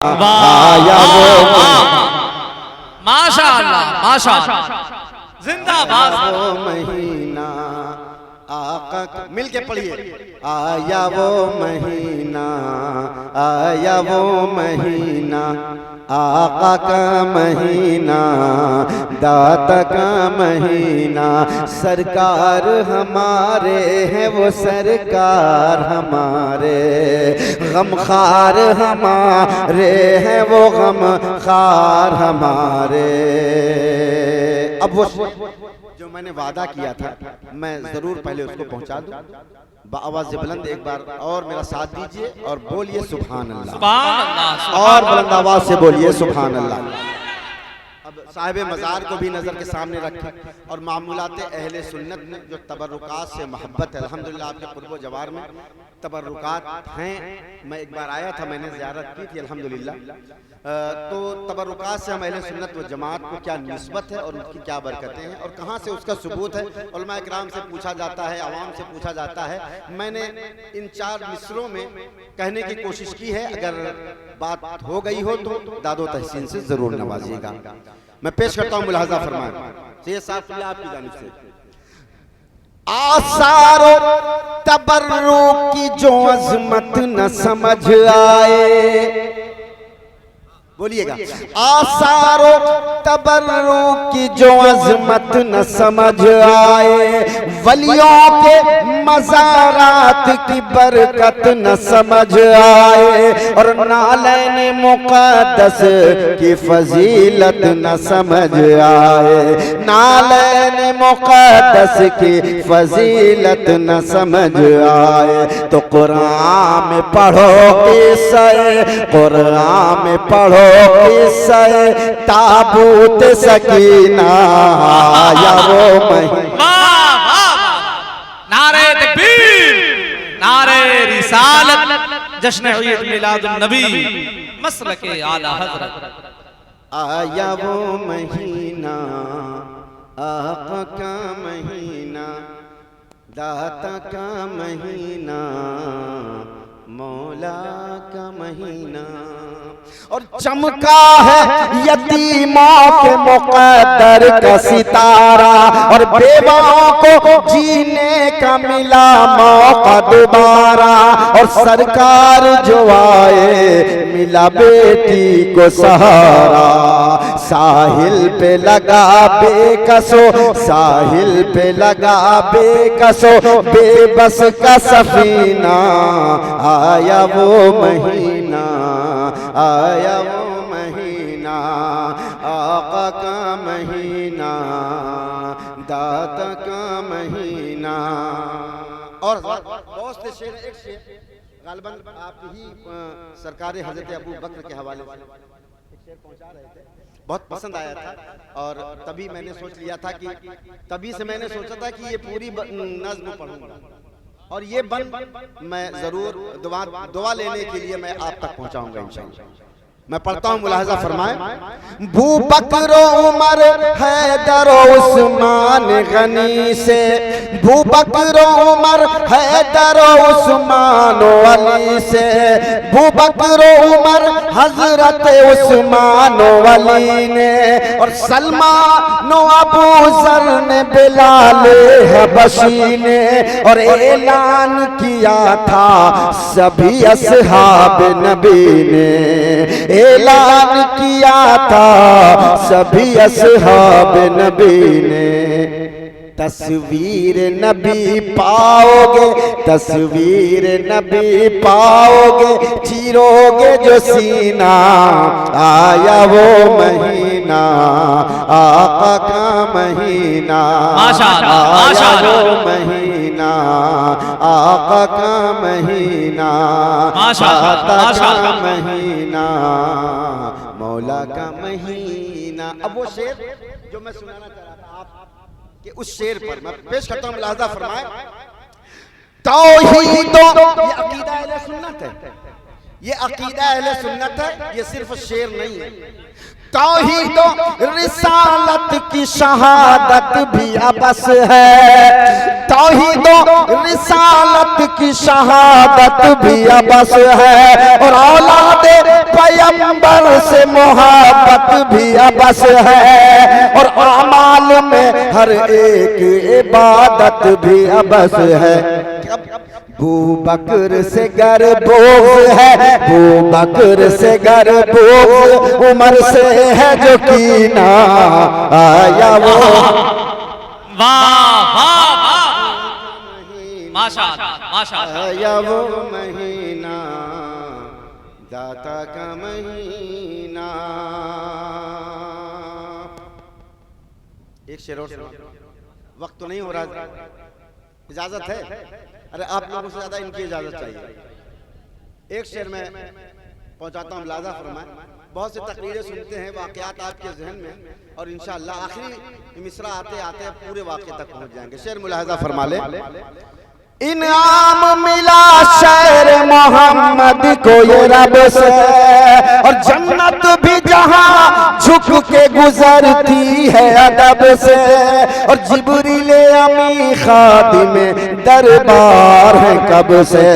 आया वो माशाअल्लाह माशाअल्लाह जिंदाबाद। वो महीना आका का, मिल के पढ़िए। आया वो महीना, आया वो महीना, आका का महीना, दाता का महीना। सरकार हमारे हैं वो, सरकार हमारे, गमखार हमारे हैं वो, गमखार हमारे। अब वो जो मैंने वादा किया था मैं जरूर पहले उसको पहुंचा दूं। आवाज़ बुलंद एक बार और मेरा साथ दीजिए और बोलिए सुभान अल्लाह, सुभान अल्लाह, और बुलंद आवाज से बोलिए सुभान अल्लाह। अब साहिब मज़ार को भी नज़र के सामने रखें और मामूलात अहले सुन्नत में जो तबर्रुकात से मोहब्बत है, अल्हम्दुलिल्लाह आपके कुर्बो जवार में तबर्रुकात हैं। मैं एक बार आया था, मैंने ज़ियारत की थी अल्हम्दुलिल्लाह। तो तबर्रुकात से हम अहले सुन्नत व जमात को क्या निस्बत है और उनकी क्या बरकतें हैं और कहाँ से उसका सबूत है, उलमा इकराम से पूछा जाता है, आवाम से पूछा जाता है। मैंने इन 4 मिसरों में कहने की कोशिश की है, अगर बात हो गई हो तो दादो तहसीन से जरूर नवाजिएगा। मैं पेश करता हूँ, मुलाहजा फरमाएं। सैयद साहब आपकी जानिब से आसारो तबर्रुक की जो अजमत न समझ आए, बोलिएगा। आसारो तबर्रुक की जो अजमत न समझ आए, वलियों के मज़ारात की बरकत न समझ आए, और नालैन मुक़द्दस की फजीलत न समझ आए, नालैन मुक़द्दस की फजीलत न समझ आए। तो कुरान में पढ़ो किस्से, कुरान में पढ़ो किस्से ताबूत सकीना, आया वो महीना। नारे तकबीर, नारे रिसालत, जश्न ईद मिलादुन नबी, मसलके आला हज़रत। आया वो महीना, आका का महीना, दाता का महीना, मौला का महीना, और चमका है यतीमों के मुक़द्दर का सितारा, और बेवाओं को जीने का मिला मौका दोबारा, और सरकार जो आए मिला बेटी को सहारा। साहिल पे लगा बेकसो, साहिल पे लगा बेकसो, बेबस का सफीना, आया वो महीना, आया वो महीना, आका का महीना, दाता का महीना। और बहुत से शेर, एक शेर गालिबन आप ही सरकार हजरत अबू बकर के हवाले से एक शेर पहुंचा रहे थे, बहुत पसंद आया था, और तभी मैंने सोच लिया था कि तभी से मैंने सोचा था कि ये पूरी नज़्म पढ़ूंगा, और ये बन मैं जरूर दुआ लेने के लिए मैं आप तक पहुंचाऊंगा इंशाअल्लाह। मैं पढ़ता हूँ, मुलाहजा फरमाएं। बू बकर उमर हैदर उस्मान गनी से, बू बकर उमर हैदर उस्मान अली से, बू बकर उमर हजरत उस्मान अली ने, और सलमान अबू ज़र ने, बिलाल हबशी ने, और ऐलान किया था सभी असहाब नबी ने, ऐलान किया था सभी असहाब नबी ने। तस्वीर नबी पाओगे, तस्वीर नबी पाओगे, चीरोगे जो सीना, आया वो महीना, आका का महीना, आया वो महीना, आका का महीना, दाता का महीना, मौला का महीना। अब वो शेर जो मैं सुनाना चाह रहा था आप कि उस शेर पर मैं पेश करता हूं, मुलाहजा फरमाएं। तौहीद, ये अकीदा अहले सुन्नत है, ये अकीदा अहले सुन्नत है, ये सिर्फ शेर नहीं है। तौहीद रिसालत की शहादत भी अबस है, तौहीद रिसालत की शहादत भी अबस है, और औलादे पैगंबर से मोहब्बत भी अबस है, और अमाल में हर एक इबादत भी अबस है। बू बकर से गर बोझ है, बू बकर से गर बोझ उमर से है जो कीना आया वो। वाह वाह वाह, माशाअल्लाह माशाअल्लाह। आया वो महीना दाता का महीना। एक शेर और सुना, वक्त तो नहीं हो रहा, इजाजत है? अरे आप लोगों से ज्यादा इनकी इजाजत चाहिए। एक शेर में पहुंचाता हूं, लाजा फरमाए। बहुत से तकरीरें सुनते हैं, वाकयात आपके जहन में, और इंशाअल्लाह आखिरी मिसरा आते आते पूरे वाक़े तक पहुंच जाएंगे। शेर मुलाहजा फरमा ले। इनाम मिला शेर मोहम्मद को ये रब से, और जन्नत भी जहां झुक के गुजरती है अदब से, और जिब्रील अमी खादिम दरबार है कब से,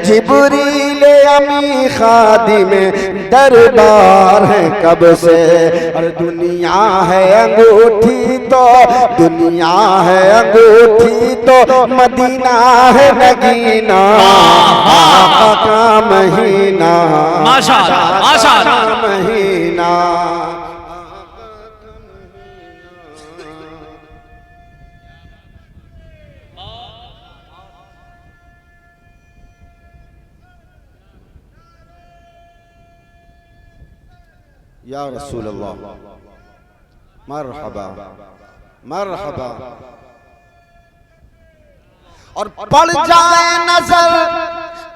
जिब्रील अमी खादिम दरबार है कब से। और दुनिया है अंगूठी तो, दुनिया है अंगूठी तो मदीना है नगीना, आका का महीना माशाअल्लाह माशाअल्लाह। महीना। या रसूल अल्लाह मरहबा मरहबा। और पड़ जाए नजर,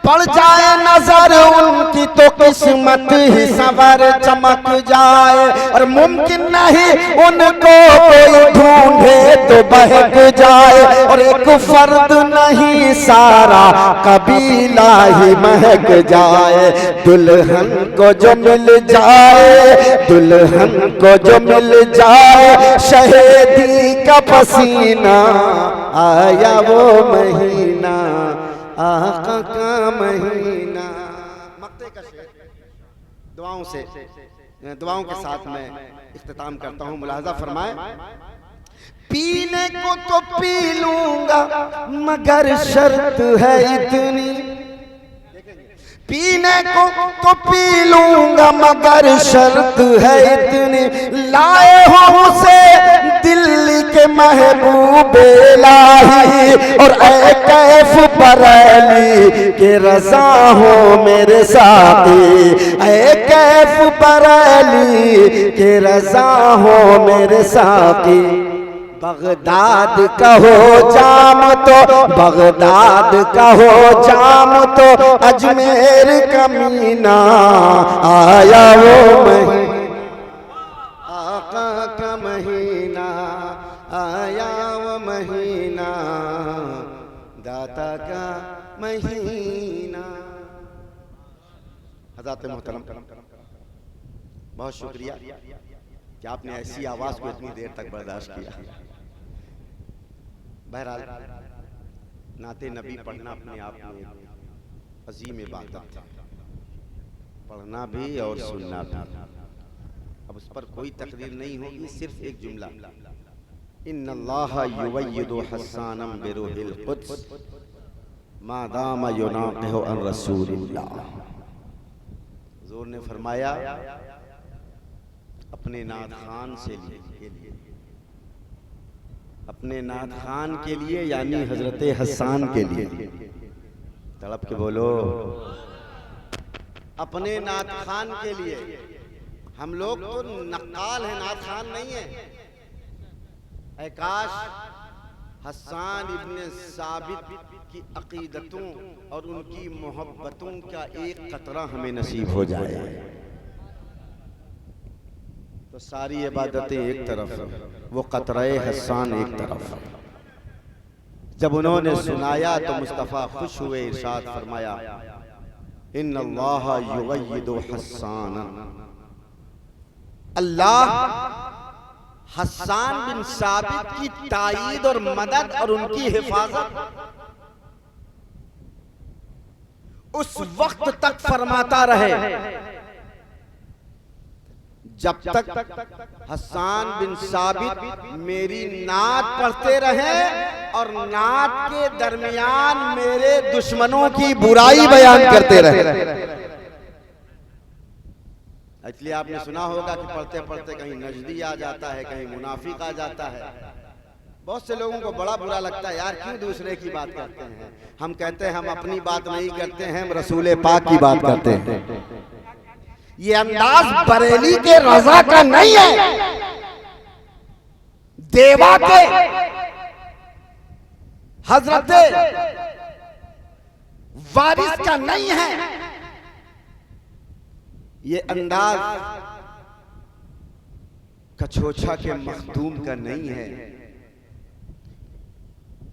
पड़ जाए नजर उनकी तो किस्मत ही सवर चमक जाए, और मुमकिन नहीं उनको कोई ढूंढे तो बहक जाए, और एक फर्द नहीं सारा कबीला ही महक जाए। दुल्हन को जो मिल जाए, दुल्हन को जो मिल जाए शहीदी का पसीना, आया वो महीना आका का महीना। मक्ते का शेर दुआओं से, दुआओं के साथ मैं इख्तिताम करता हूँ। मुलाहजा फरमाए। पीने को तो पी लूंगा मगर शर्त है इतनी, पीने को तो पी लूंगा मगर शर्त है इतनी, लाए हो उसे दिल्ली के महबूब इलाही, और ऐ कैफ बरेली के रज़ा हो मेरे साथी, ऐ कैफ बरेली के रज़ा हो मेरे साथी। बगदाद का हो जाम तो, बगदाद का हो जाम तो अजमेर का मीना, आया वो महीना आका का महीना, आया वो महीना दाता का महीना। हज़रत मोहतरम बहुत शुक्रिया कि आपने ऐसी आवाज को इतनी देर तक बर्दाश्त किया। बहरहाल नाते नबी पढ़ना अपने आप में अजीम इबादत है, पढ़ना भी और सुनना भी। अब उस पर कोई तकरीर नहीं होगी, सिर्फ एक जुमला, इन्नल्लाह युवय्यिदु हस्सानम बिरूहिल कुद्स मा दामा युनाक़िहु अन रसूलिल्लाह। हुज़ूर ने फरमाया अपने नात खान से लिए, अपने नात खान के लिए यानी हजरत हसन के लिए, तड़प के बोलो, अपने नात खान के लिए। हम लोग तो नक्काल हैं, नात खान नहीं है। ऐ काश हसन इब्ने साबित की अकीदतों और उनकी मोहब्बतों का एक कतरा हमें नसीब हो जाए तो सारी इबादतें एक तरफ, वो कतरे हसन एक तरफ। जब उन्होंने सुनाया तो मुस्तफ़ा खुश हुए, इरशाद फरमाया इन्नल्लाह युगय्यिदु हस्सानन, अल्लाह हस्सान बिन साबित की ताईद और मदद और उनकी हिफाजत उस वक्त तक फरमाता रहे जब तक हस्सान बिन साबित मेरी नात पढ़ते रहे और नात के दरमियान मेरे दुश्मनों की बुराई बयान करते रहे। इसलिए आपने सुना होगा कि पढ़ते पढ़ते कहीं नजदी आ जाता है, कहीं मुनाफिक आ जाता है। बहुत से लोगों को बड़ा बुरा लगता है, यार क्यों दूसरे की बात करते हैं। हम कहते हैं हम अपनी बात नहीं करते हैं, हम रसूल पाक की बात करते हैं। ये अंदाज बरेली के रजा का नहीं है, देवा के हजरत वारिस का नहीं है। ये अंदाज कछोछा के मखदूम का नहीं है,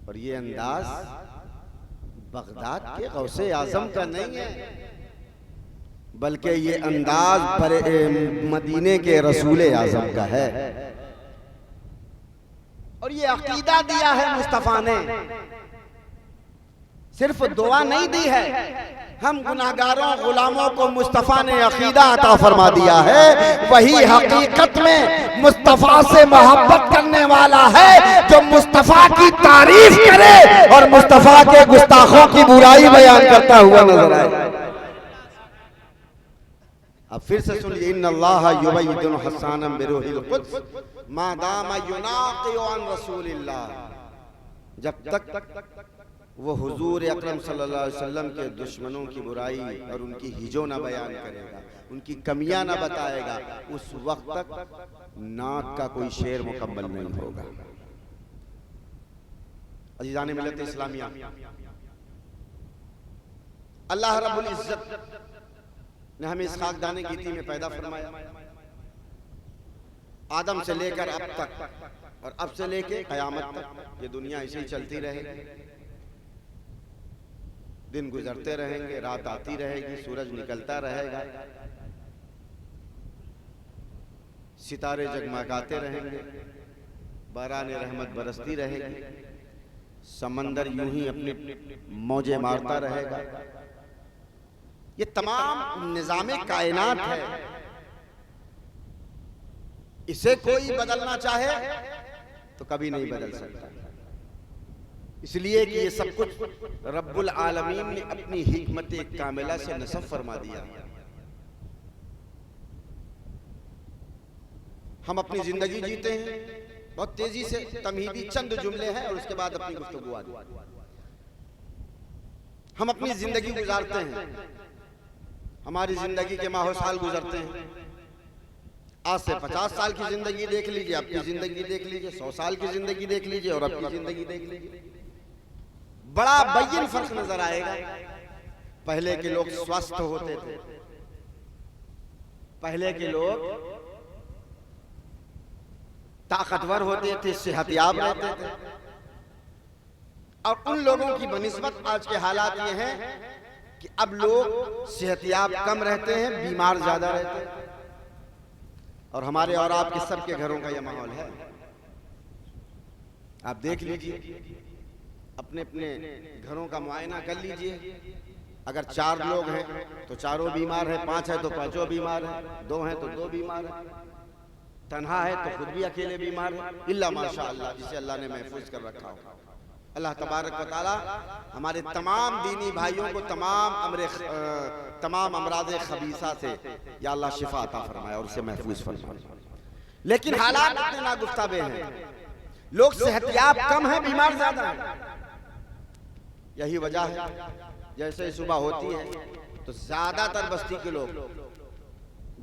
और ये अंदाज बगदाद के गौसे आजम का नहीं है, बल्कि ये अंदाज मदीने के रसूल आजम का है। और ये अकीदा दिया है मुस्तफा ने, सिर्फ दुआ नहीं दी है। हम गुनाहगारों गुलामों को मुस्तफा ने अकीदा अता फरमा दिया है। वही हकीकत में मुस्तफा से मोहब्बत करने वाला है जो मुस्तफा की तारीफ करे और मुस्तफा के गुस्ताखों की बुराई बयान करता हुआ नजर आए। अब फिर से सुनिए, इन्नल्लाह युबय्यिदु हस्सानन बिरूहिल कुद्स मा दामा युनाक़ियु अन रसूलिल्लाह, जब तक वो हुजूर अकरम सल्लल्लाहु अलैहि वसल्लम के दुश्मनों की बुराई और उनकी हिजो न बयान करेगा, उनकी कमियां न बताएगा, उस वक्त तक नाक का कोई शेर मुकम्मल नहीं होगा। अजीज़ान मिल्लत इस्लामिया, अल्लाह रब्बुल इज्जत ने हमें इस खाकदाने गीती में पैदा फरमाया। आदम से लेकर अब तक और अब से लेकर कयामत तक ये दुनिया ऐसे ही चलती रहेगी। दिन गुजरते रहेंगे, रात आती रहेगी, सूरज निकलता रहेगा, सितारे जगमगाते रहेंगे, बारान रहमत बरसती रहेगी, समंदर यूं ही अपनी मौजें मारता रहेगा। ये तमाम निज़ामे कायनात है, इसे कोई बदलना चाहे तो कभी नहीं बदल सकता, इसलिए कि ये सब कुछ रब्बुल आलमीन ने अपनी हिकमत कामिला से नसब फरमा दिया। हम अपनी जिंदगी जीते हैं, बहुत तेजी से तमहीदी चंद जुमले हैं और उसके बाद अपनी गुफ्तगू आती है। हम अपनी जिंदगी गुजारते हैं, हमारी जिंदगी के माहो साल गुजरते हैं। आज से 50 साल की जिंदगी देख लीजिए, अपनी जिंदगी देख लीजिए, 100 साल की जिंदगी देख लीजिए और अपनी जिंदगी देख लीजिए, बड़ा बैयन फर्क नजर आएगा। पहले के लोग स्वस्थ होते थे, पहले के लोग ताकतवर होते थे, सेहतयाब रहते थे, और उन लोगों की बनिस्बत आज के हालात ये हैं कि अब लोग सेहतयाब कम रहते हैं, बीमार ज्यादा रहते हैं। और हमारे और आपके सबके घरों का यह माहौल है। आप देख लीजिए, अपने अपने घरों का मुआयना कर लीजिए। अगर 4 लोग हैं तो चारों बीमार हैं, 5 है तो पांचों बीमार हैं, 2 हैं तो 2 बीमार हैं, तन्हा है तो खुद भी अकेले बीमार है, इल्ला माशाअल्लाह जिसे अल्लाह ने महफूज कर रखा हो। अल्लाह तबारक व तआला हमारे तमाम दीनी भाइयों को तमाम अमराज खबीसा से या अल्लाह शिफा अता फरमाए और उसे महफूज फरमाए। लेकिन हालात इतने नागुफ्ताबे हैं, लोग सेहतयाब कम है, बीमार ज्यादा है। यही वजह है, जैसे सुबह होती है तो ज्यादातर बस्ती के लोग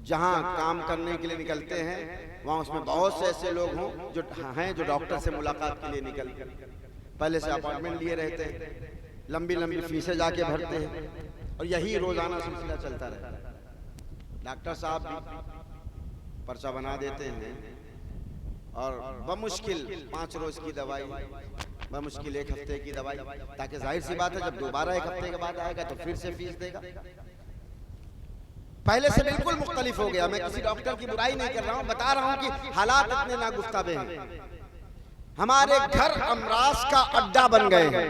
जहां काम करने के लिए निकलते हैं वहां उसमें बहुत से ऐसे लोग हों जो डॉक्टर से मुलाकात के लिए निकलते हैं, पहले से अपॉइंटमेंट लिए रहते हैं, लंबी लंबी फीसें जाके भरते हैं, और यही रोजाना सिलसिला चलता रहता है। डॉक्टर साहब भी पर्चा बना देते हैं और बमुश्किल 5 रोज की दवाई, बमुश्किल 1 हफ्ते की दवाई, ताकि जाहिर सी बात है जब दोबारा 1 हफ्ते के बाद आएगा तो फिर से फीस देगा। पहले से बिल्कुल मुख्तलिफ हो गया। मैं किसी डॉक्टर की बुराई नहीं कर रहा हूं, बता रहा हूं कि हालात इतने नागुफ्ताबे हैं। हमारे घर अमराज का अड्डा बन गए हैं।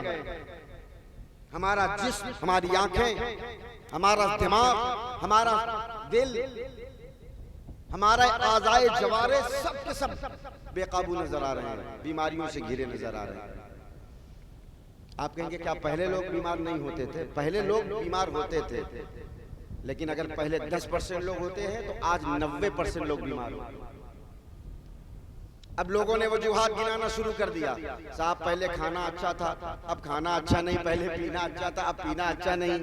हमारा जिस्म, हमारी आंखें, हमारा दिमाग, हमारा दिल, हमारा आज़ाए जवारे सब के सब बेकाबू नजर आ रहे हैं, बीमारियों से घिरे नजर आ रहे हैं। आप कहेंगे क्या पहले लोग बीमार नहीं होते थे? पहले लोग बीमार होते थे, लेकिन अगर पहले 10% लोग होते हैं तो आज 90% लोग बीमार होते हैं। अब लोगों ने वजूहात गिनाना शुरू कर दिया। साहब पहले खाना अच्छा था, अब खाना अच्छा नहीं। पहले पीना अच्छा था, अब पीना अच्छा नहीं।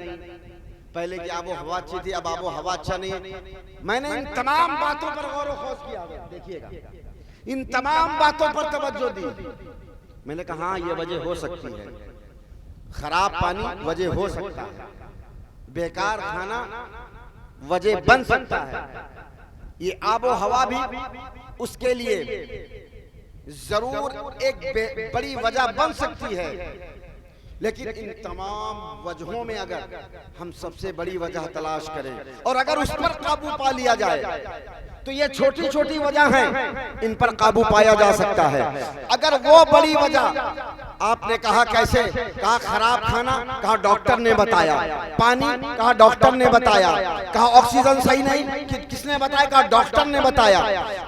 पहले की आबो हवा अच्छी थी, अब आबो हवा अच्छा नहीं। मैंने इन तमाम बातों पर गौर खोज किया, देखिएगा, इन तमाम बातों पर तवज्जो दी। मैंने कहा हाँ, ये वजह हो सकती है। खराब पानी वजह हो सकता है, बेकार खाना वजह बन सकता है, ये आबो हवा भी उसके लिए जरूर एक बड़ी वजह बन सकती है। लेकिन इन तमाम वजहों में अगर हम सबसे बड़ी वजह तलाश करें और अगर उस पर काबू पा लिया जाए तो ये छोटी छोटी वजह हैं, इन पर काबू पाया जा सकता है। अगर वो बड़ी वजह आपने कहा कैसे, कहा खराब खाना, कहा डॉक्टर ने बताया, पानी, कहा डॉक्टर ने बताया, कहा ऑक्सीजन सही नहीं, किसने बताया, कहा डॉक्टर ने बताया,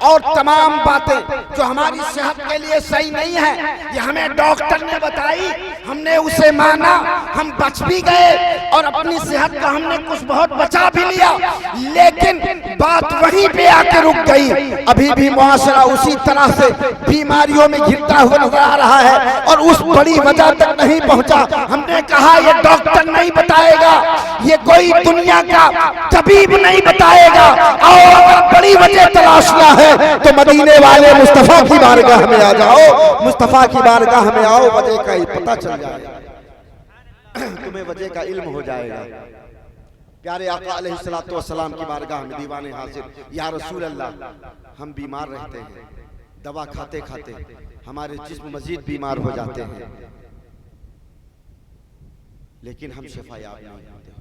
और तमाम बातें जो हमारी सेहत के लिए सही नहीं है ये हमें डॉक्टर ने बताई, हमने उसे माना, हम बच भी गए और अपनी सेहत का हमने कुछ बहुत बचा भी लिया। लेकिन बात वहीं पे आके रुक गई। अभी भी मुआशरा उसी तरह से बीमारियों में घिरता हुआ नजर आ रहा है और उस बड़ी वजह तक नहीं पहुंचा। हमने कहा ये डॉक्टर नहीं बताएगा, ये कोई दुनिया का तबीब नहीं बताएगा, और अगर बड़ी वजह तलाशना है तो मदीने वाले मुस्तफा की बारगाह में आ जाओ, मुस्तफा की बारगाह में आओ, वजह का पता चल जाएगा, तुम्हें वजह का इल्म हो जाएगा। प्यारे आका अलैहिस्सलातु वस्सलाम की बारगाह में दीवाने हाजिर, या रसूल अल्लाह, हम बीमार रहते हैं, दवा खाते खाते हमारे जिस्म मजीद बीमार हो जाते हैं, लेकिन हम शिफायाब नहीं होते।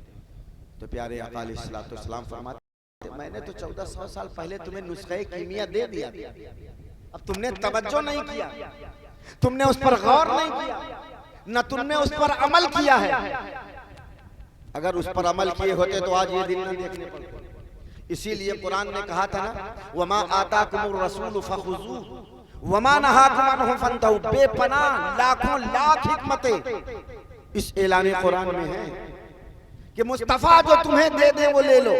तो प्यारे आका अलैहिस्सलातु वस्सलाम फरमाते, मैंने तो 1400 साल पहले तुम्हें नुस्खे कीमिया दे दिया, अब तुमने तवज्जो नहीं किया, तुमने उस पर गौर नहीं किया, न तुमने उस पर अमल किया है। अगर उस पर अमल किए होते तो आज ये दिन न देखने पड़ते। इसीलिए कुरान ने कहा था ना, वमा आताकुमुर रसूल फखुज़ूहु वमा नहाकुम अन्हु फंतहू, बेपनाह लाखों लाख हिकमतें इस ऐलान कुरान में है कि मुस्तफा जो तुम्हें दे दे वो ले लो।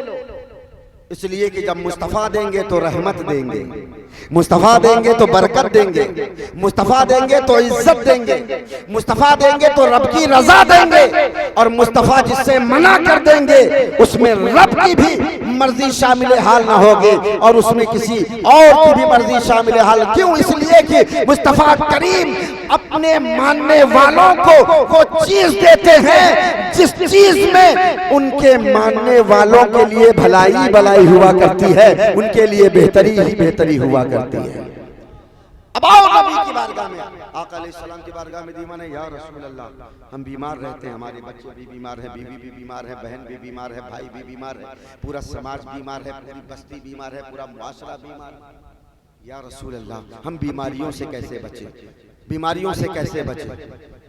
इसलिए कि जब मुस्तफा देंगे तो रहमत देंगे, मुस्तफा देंगे तो बरकत देंगे, मुस्तफा देंगे तो इज्जत देंगे, मुस्तफा देंगे तो रब की रजा देंगे, और मुस्तफा जिससे मना कर देंगे उसमें रब की भी मर्जी शामिल हाल ना होगी और उसमें किसी और की भी मर्जी शामिल हाल। क्यों? इसलिए कि मुस्तफा करीम अपने मानने वालों को वो चीज देते हैं जिस चीज में उनके मानने वालों के लिए भलाई भलाई हुआ करती है, उनके लिए बेहतरी ही बेहतरी हुआ करती है। अब आओ नबी की बारगाह में, आका अलैहिस्सलाम की बारगाह में दीवाने, या रसूल अल्लाह, हम बीमार रहते हैं, हमारे बच्चे भी बीमार हैं, बीवी भी बीमार है, बहन भी बीमार है, भाई भी बीमार है, पूरा समाज बीमार है, पूरी बस्ती बीमार है, पूरा मुआशरा बीमार है। या रसूल अल्लाह, हम बीमारियों से कैसे बचें, बीमारियों से कैसे बचें,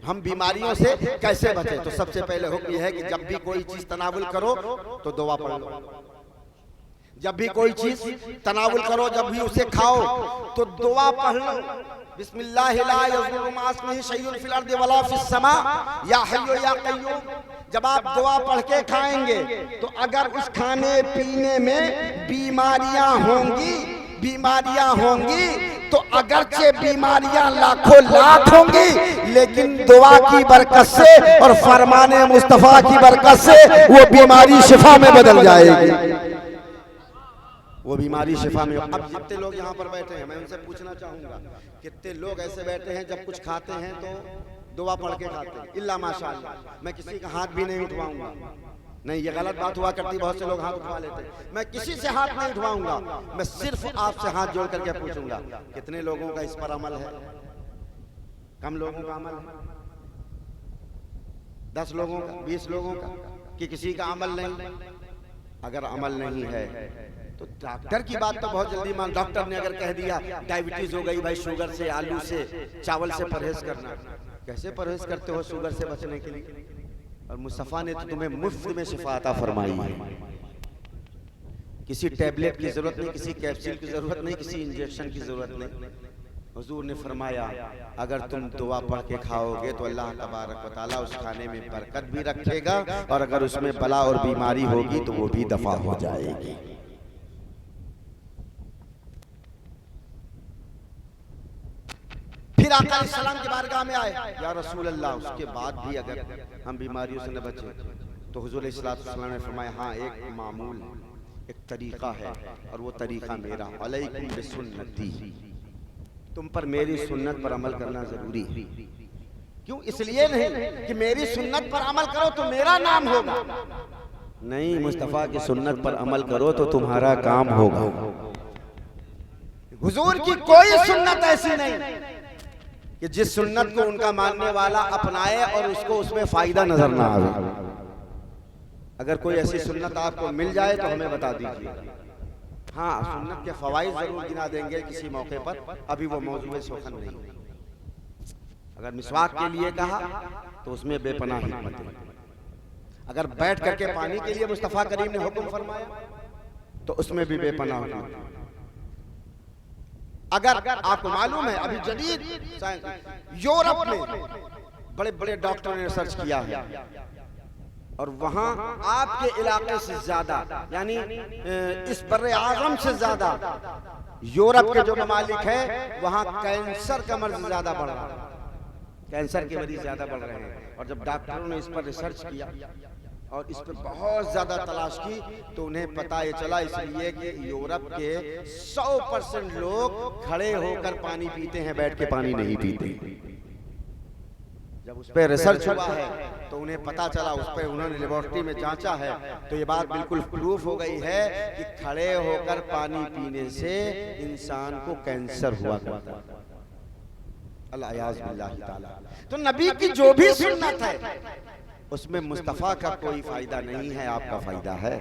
हम बीमारियों से कैसे बचें? तो सबसे पहले हुक्म यह है कि जब भी कोई चीज तनावुल करो तो दुआ पढ़ लो, जब भी कोई चीज तनावुल करो, जब भी उसे खाओ तो दुआ पढ़ लो, बिस्मिल्लाह ला यज़ुरु मा इस्मिही शैउन फिल अर्दि वला फिस समा या हय्यु या क़य्यूम। जब आप दुआ पढ़ के खाएंगे तो अगर उस खाने पीने में बीमारियां होंगी तो अगरचे बीमारियां लाखों लाख होंगी, लेकिन दुआ की बरकत से और फरमाने मुस्तफा की बरकत से वो बीमारी शिफा में बदल जाएगी, वो बीमारी शिफा में। अब जितने लोग यहाँ पर बैठे हैं मैं उनसे पूछना चाहूंगा, कितने लोग ऐसे बैठे हैं जब कुछ खाते हैं तो दुआ पढ़ के खाते हैं? इल्ला माशाअल्लाह। मैं किसी का हाथ भी नहीं उठवाऊंगा, नहीं, ये गलत बात हुआ करती, बहुत से लोग हाथ उठवा लेते हैं। मैं किसी से हाथ नहीं उठवाऊंगा, मैं सिर्फ आपसे हाथ जोड़ करके पूछूंगा कितने लोगों का इस पर अमल है? कम लोगों का अमल है, 10 लोगों का, 20 लोगों का, कि किसी का अमल नहीं? अगर अमल नहीं है तो डॉक्टर की बात तो बहुत जल्दी मान। डॉक्टर ने अगर कह दिया डायबिटीज हो गई भाई, शुगर से, आलू से, चावल से परहेज करना, कैसे परहेज करते हो शुगर से बचने के लिए? और मुस्तफा ने तो तुम्हें मुफ्त में शिफा अता फरमाई है। किसी टैबलेट की जरूरत नहीं, किसी कैप्सूल की जरूरत नहीं, किसी इंजेक्शन की जरूरत नहीं। हुजूर ने फरमाया अगर तुम दुआ पढ़ के खाओगे तो अल्लाह तबारक व तआला उस खाने में बरकत भी रखेगा, और अगर उसमें बला और बीमारी होगी तो वो भी दफा हो जाएगी। फिर आका अलैहिस्सलाम की बारगाह में आए, या रसूल अल्लाह, उसके बाद भी अगर हम बीमारियों से न बचे तो हुजूर अलैहिस्सलाम ने फरमाया हाँ, एक मामूल है, एक तरीका है, और वो तरीका मेरा, अलैकुम बिसुन्नती, तुम पर मेरी सुन्नत पर अमल करना जरूरी है। क्यों? इसलिए नहीं कि मेरी सुन्नत पर अमल करो तो मेरा नाम होगा, नहीं, मुस्तफा की सुन्नत पर अमल करो तो तुम्हारा काम होगा। हुजूर की कोई सुन्नत ऐसी नहीं कि जिस सुन्नत को उनका मानने वाला अपनाए और उसको उसमें फायदा नजर ना आवे। अगर कोई ऐसी सुन्नत आपको मिल जाए तो हमें बता दीजिए। हाँ, सुन्नत के फवाइद जरूर गिना देंगे किसी मौके पर, अभी वो मौजूद सुखन नहीं। अगर मिसवाक के लिए कहा तो उसमें बेपनाह हिकमत है। अगर बैठ करके पानी के लिए मुस्तफा करीम ने हुक्म फरमाया तो उसमें भी बेपनाह हिकमत है। अगर आपको मालूम है अभी जदीद यूरोप में बड़े बड़े डॉक्टरों ने रिसर्च किया है, और वहां आपके इलाके से ज्यादा, यानी इस बर्रे आज़म से ज्यादा यूरोप के जो ममालिक है वहां कैंसर का मर्ज ज्यादा बढ़ रहा है, कैंसर के मरीज ज्यादा बढ़ रहे हैं। और जब डॉक्टरों ने इस पर रिसर्च किया और इस पर बहुत ज्यादा तलाश की तो उन्हें पता ये चला, इसलिए कि यूरोप के 100% लोग खड़े होकर पानी पीते हैं, बैठ के पानी नहीं पीते। जब उस पर रिसर्च हुआ है तो उन्हें पता चला, उस पर उन्होंने लेबोरेटरी में जांचा है तो ये बात बिल्कुल प्रूफ हो गई है कि खड़े होकर पानी पीने से इंसान को कैंसर हुआ करता है। अल्लाह ताला। तो नबी की जो भी सुन्नत है उसमें मुस्तफा का कोई फायदा नहीं है, आपका फायदा है।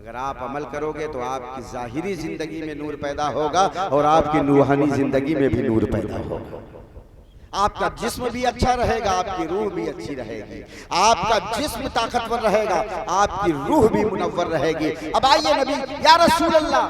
अगर आप अमल करोगे तो आपकी जाहिरी जिंदगी में नूर पैदा होगा और आपकी रूहानी जिंदगी में भी नूर पैदा होगा। आपका जिस्म भी अच्छा रहेगा, आपकी रूह भी अच्छी रहेगी। आपका जिस्म ताकतवर रहेगा, आपकी रूह भी मुनव्वर रहेगी। अब आइए नबी, या रसूल अल्लाह,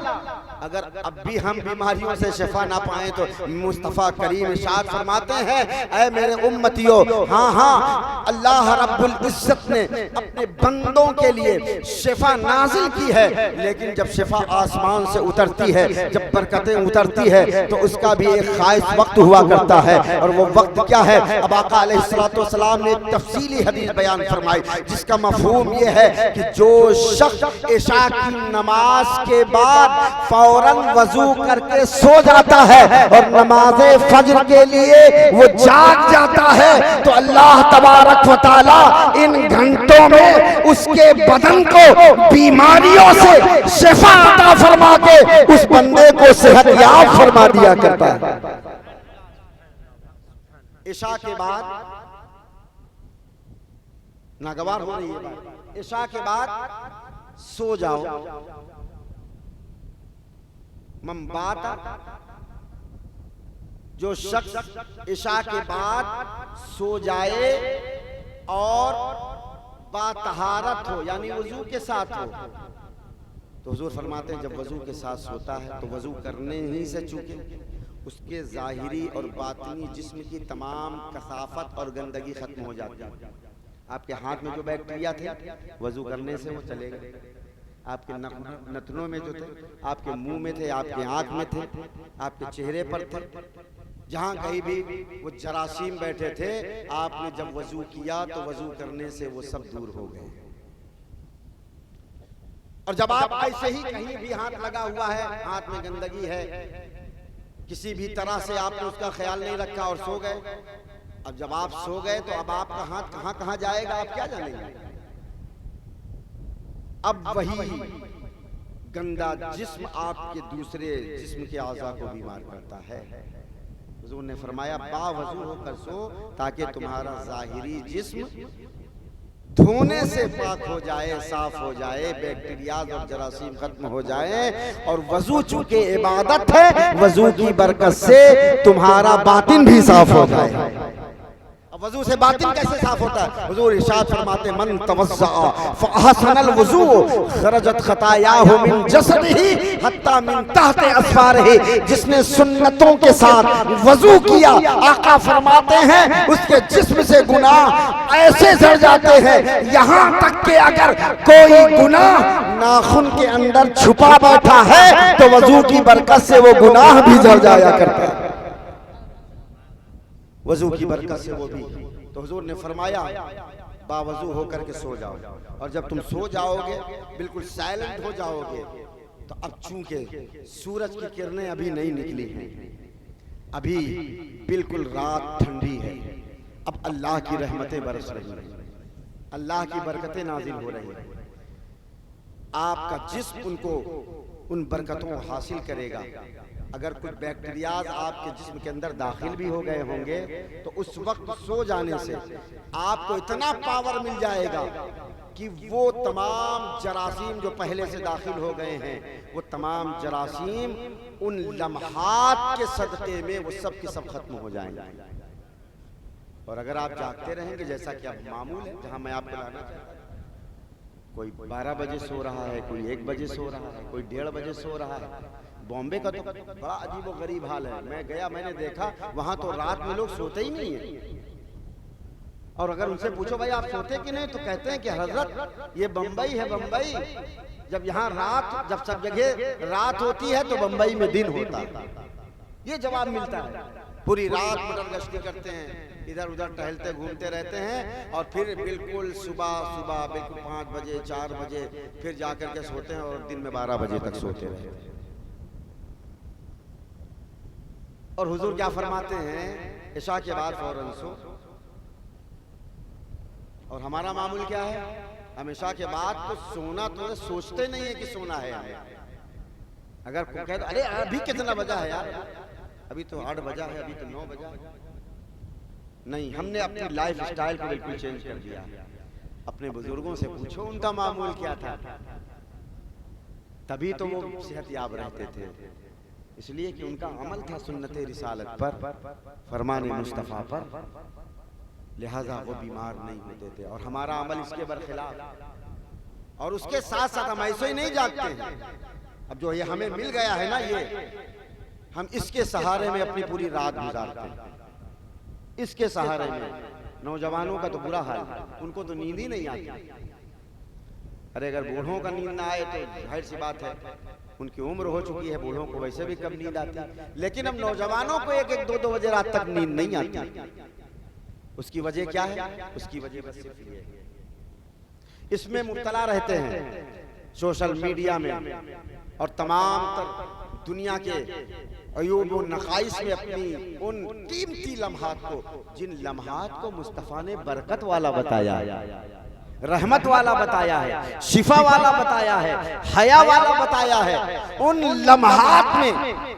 अगर अब भी हम बीमारियों से शिफा ना पाए तो मुस्तफ़ा करीम इरशाद फरमाते हैं, ऐ मेरे उम्मतियों, हाँ हाँ, अल्लाह रब्बुल इज्जत ने अपने बंदों के लिए शिफा नाजिल की है, लेकिन जब शिफा आसमान से उतरती है, जब बरकतें उतरती है तो उसका भी एक खास वक्त हुआ करता है। और वो वक्त क्या है? अब आका अलैहिस्सलाम ने तफसीली हदीस बयान फरमाई जिसका मफहूम ये है कि जो शख्स इशा की नमाज के बाद फौरन वजू करके सो जाता है और नमाज़े फज्र के लिए वो जाग जाता है तो अल्लाह तबारक व तआला इन घंटों में उसके बदन को बीमारियों से शिफा अता फरमा के उस बंदे को सेहतयाब फरमा दिया करता है। इशा के बाद नागवार हो रही है, इशा के बाद सो जाओ, मम्बाता, जो शख्स इशा के बाद सो जाए और बातहारत हो, यानी वजू के साथ हो, तो हुजूर फरमाते हैं जब वजू के साथ सोता है तो वजू करने ही से चूके उसके ज़ाहिरी और बातिनी जिस्म की तमाम कसाफत और गंदगी खत्म हो जाती है। आपके हाथ में जो बैक्टीरिया थे वजू करने से वो चले गए, आपके नथनों में जो थे, आपके मुंह में थे, आपके आँख में थे, आपके चेहरे पर थे, जहाँ कहीं भी वो जरासीम बैठे थे, आपने जब वजू किया तो वजू करने से वो सब दूर हो गए। और जब आप ऐसे ही कहीं भी हाथ लगा हुआ है, हाथ में गंदगी है, किसी भी तरह से आपने उसका ख्याल नहीं रखा और सो गए, अब जब आप सो गए तो अब आपका हाथ कहाँ कहाँ जाएगा आप क्या जानेंगे। अब वही गंदा जिस्म आपके दूसरे जिस्म के आज़ा को बीमार करता है। हुजूर ने फरमाया बावजू होकर सो ताकि तुम्हारा ज़ाहिरी जिस्म धोने से पाक हो जाए, साफ हो जाए, बैक्टीरिया और जरासीम खत्म हो जाए। और वजू चूंकि इबादत है, वजू की बरकत से तुम्हारा बातिन भी साफ हो जाए। अब वजू से बातिन कैसे साफ होता है? हुजूर इरशाद फरमाते मन तवज़्ज़ा फअहसनल वुज़ू खरजत खतायाहु मिन जसदिही हत्ता मिन तहत अस्फारिही। जिसने सुन्नतों के साथ वजू किया, आका फरमाते हैं उसके जिस्म से गुनाह ऐसे झड़ जाते हैं, यहाँ तक कि अगर कोई गुनाह नाखून के अंदर छुपा बैठा है तो वजू की बरकत से वो गुनाह भी झड़ जाया करता है। वजू की बरकत से वो भी। तो हुजूर ने फरमाया बावजू होकर के सो जाओ, और जब तुम सो जाओगे बिल्कुल साइलेंट हो जाओगे, तो अब चूंकि सूरज की किरणें अभी नहीं निकली हैं, अभी बिल्कुल रात ठंडी है, अब अल्लाह की रहमतें बरस रही हैं, अल्लाह की बरकतें नाजिल हो रही हैं। आपका जिस्म उनको उन बरकतों को हासिल करेगा। अगर कुछ बैक्टीरियाज आपके जिस्म के अंदर दाखिल भी हो गए होंगे तो उस वक्त सो जाने से आपको इतना पावर मिल जाएगा कि वो तमाम जरासीम जो पहले से दाखिल हो गए हैं, वो तमाम जरासीम उन लम्हात के सदक़े में वो सब के सब खत्म हो जाएंगे। और अगर आप जागते रहेंगे जैसा कि अब मामूल है, जहां मैं आपको लाना चाहता हूं, कोई 12 बजे सो रहा है, कोई 1 बजे सो रहा है, कोई 1:30 बजे सो रहा है। बॉम्बे का तो बड़ा अजीब और गरीब हाल है। मैं गया, मैंने देखा वहां तो रात में लोग सोते ही नहीं है। और अगर उनसे पूछो भाई आप सोते कि नहीं, तो कहते हैं कि हजरत ये बम्बई है, बम्बई जब यहाँ रात, जब सब जगह रात होती है तो बम्बई में दिन होता है। ये जवाब मिलता है। पूरी रात मटर गश्ती करते हैं, इधर उधर टहलते घूमते रहते हैं, और फिर बिल्कुल सुबह बिल्कुल 5 बजे 4 बजे फिर जाकर के सोते हैं, और दिन में 12 बजे तक सोते रहते हैं। और हुजूर क्या फरमाते हैं, इशा के बाद फौरन सो। और हमारा मामूल क्या है, हम इशा के बाद तो सोना तो सोचते नहीं है कि सोना है हमें। अगर कोई कहे अरे अभी कितना बजा है यार, अभी तो 8 बजा है, अभी तो 9 बजा है। नहीं, हमने अपनी लाइफ स्टाइल को बिल्कुल चेंज कर दिया। अपने बुजुर्गों से पूछो उनका मामूल क्या था, तभी तो वो सेहतयाब रहते थे। इसलिए कि उनका अमल था सुन्नत रिसालत पर, फरमान मुस्तफ़ा पर, लिहाजा वो बीमार नहीं होते थे। और हमारा अमल इसके बरखिलाफ। और उसके साथ साथ हम ऐसे ही नहीं जागते हैं। अब जो ये हमें मिल गया है ना, ये हम इसके सहारे में अपनी पूरी रात गुजारते हैं। इसके सहारे में नौजवानों का तो बुरा हाल है, उनको तो नींद ही नहीं आती। अरे अगर बूढ़ों का नींद ना आए तो जाहिर सी बात है, उनकी उम्र हो चुकी है, बूढ़ों को वैसे भी कब नींद आती। लेकिन अब नौजवानों को 1-1, 2-2 बजे रात तक नींद नहीं आती। उसकी वजह क्या है? उसकी वजह बस सिर्फ ये है, इसमें मुब्तला रहते हैं सोशल मीडिया में, और तमाम दुनिया के अयूब व नकाइस में अपनी उन कीमती लम्हात को, जिन लम्हात को मुस्तफ़ा ने बरकत वाला बताया है, रहमत वाला बताया है, शिफा वाला बताया है, हया वाला बताया है, उन लम्हात में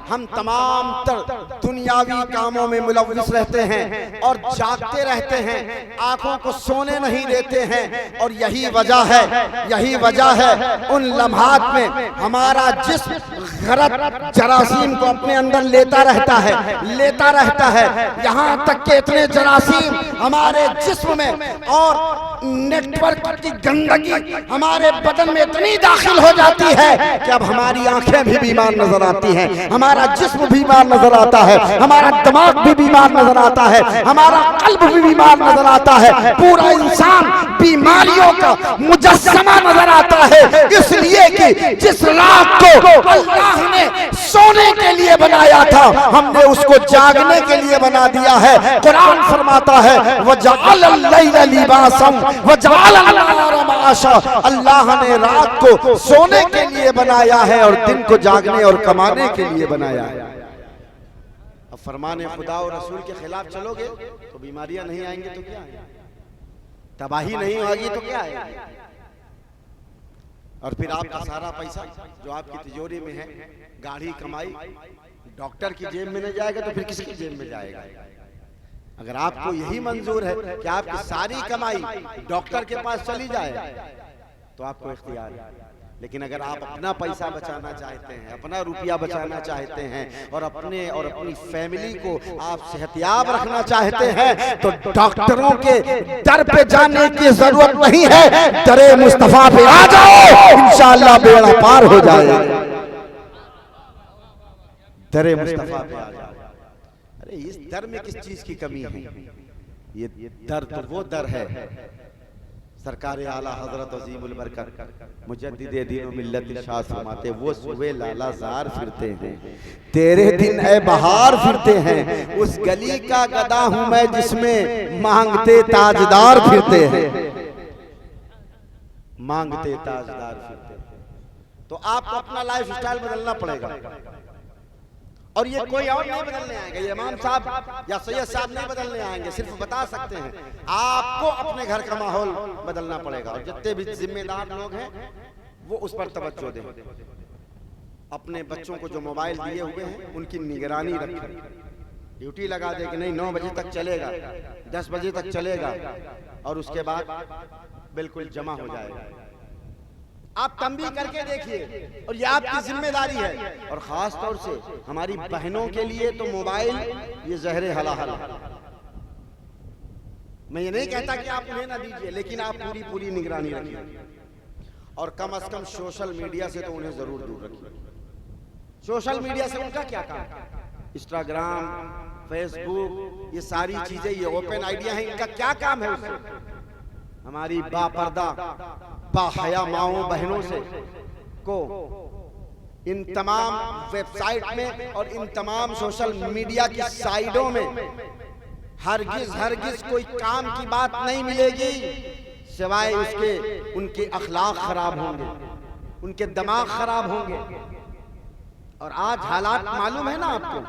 हम तमाम तर दुनियावी कामों में मुलव्विस रहते हैं और जागते रहते हैं, आंखों को सोने नहीं देते हैं। और यही वजह है उन लम्हात में हमारा जिस्म गलत जरासीम को अपने अंदर लेता रहता है, यहाँ तक के इतने जरासीम हमारे जिस्म में और नेटवर्क की गंदगी हमारे बदन में इतनी दाखिल हो जाती है कि अब हमारी आंखें भी बीमार नजर आती हैं, हमारा जिस्म बीमार नजर आता है, हमारा दिमाग भी बीमार नजर आता है, हमारा कल्ब भी बीमार नजर आता है। पूरा इंसान बीमारियों का मुजस्समा नजर आता है, इसलिए कि जिस रात को अल्लाह ने सोने के लिए बनाया था, हमने उसको जागने के लिए बना दिया है। कुरान फरमाता है वजअल लैला लिबासम वजअल अल्लाह ने रात को सोने के लिए बनाया है और दिन को जागने और कमाने के लिए बनाया है। अब फरमाने खुदा और रसूल के खिलाफ चलोगे तो बीमारियां नहीं आएंगी तो क्या है, तबाही नहीं होगी तो क्या है। और फिर आपका सारा पैसा जो आपकी तिजोरी में है, गाढ़ी कमाई, डॉक्टर की जेब में नहीं जाएगा तो फिर किसकी जेब में जाएगा। अगर आपको यही मंजूर है कि आपकी सारी कमाई डॉक्टर के पास चली जाए तो आपको इख्तियार है, लेकिन अगर आप अपना पैसा बचाना चाहते हैं, अपना रुपया बचाना चाहते हैं और अपने और अपनी फैमिली को आप सेहतयाब रखना चाहते हैं तो डॉक्टरों के दर पे जाने की जरूरत नहीं है, दरे मुस्तफा पे आ जाओ, इंशाअल्लाह बेड़ा पार हो जाएगा। दरे मुस्तफा पे आ जाओ। अरे इस दर में किस चीज की कमी है? ये दर तो वो दर है, सरकार आला हजरत अजीमुल बरकत मुजद्दिद दीन व मिल्लत इरशाद फरमाते, वो सुबह लाला जार फिरते हैं, तेरे दिन ए बहार फिरते हैं, उस गली का गदा हूं मैं जिसमें मांगते ताजदार फिरते हैं, मांगते ताजदार फिरते हैं। तो आपको अपना लाइफ स्टाइल बदलना पड़ेगा, और ये कोई और नहीं बदलने आएंगे, ये इमाम साहब या सैयद साहब नहीं बदलने आएंगे, सिर्फ बता सकते हैं। आपको अपने घर का माहौल बदलना पड़ेगा, और जितने भी जिम्मेदार लोग हैं वो उस पर तवज्जो दें। अपने बच्चों को जो मोबाइल दिए हुए हैं उनकी निगरानी रखें, ड्यूटी लगा दे कि नहीं 9 बजे तक चलेगा, 10 बजे तक चलेगा, और उसके बाद बिल्कुल जमा हो जाएगा। आप तंबीह करके देखिए, और ये आपकी जिम्मेदारी है। और खास तौर से हमारी बहनों के लिए तो मोबाइल ये जहरे हलाहल। मैं ये नहीं कहता कि आप उन्हें ना दीजिए, लेकिन आप पूरी निगरानी रखिए, और कम से कम सोशल मीडिया से तो उन्हें जरूर दूर रखिए। सोशल मीडिया से उनका क्या काम? इंस्टाग्राम, फेसबुक, ये सारी चीजें, ये ओपन आइडिया है, इनका क्या काम है उससे? हमारी बापर्दा बाहया माओ बहनों से को इन तमाम वेबसाइट में और इन तमाम सोशल मीडिया की साइटों में हरगिज कोई काम की बात नहीं मिलेगी, सिवाय उसके उनके अखलाक खराब होंगे, उनके दिमाग खराब होंगे। और आज हालात मालूम है ना आपको,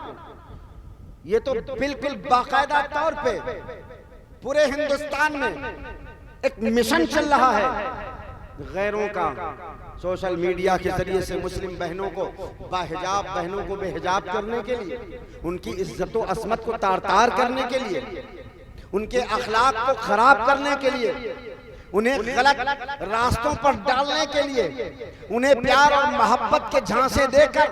ये तो बिल्कुल बाकायदा तौर पे पूरे हिंदुस्तान में एक मिशन चल रहा है गैरों का, सोशल मीडिया के जरिए से मुस्लिम बहनों को, बाहिजाब बहनों को बेहिजाब करने के लिए, उनकी इज्जत और अस्मत को तार-तार करने के लिए, उनके अखलाक को खराब करने के लिए, उन्हें गलत रास्तों पर डालने के लिए, उन्हें प्यार और मोहब्बत के झांसे देकर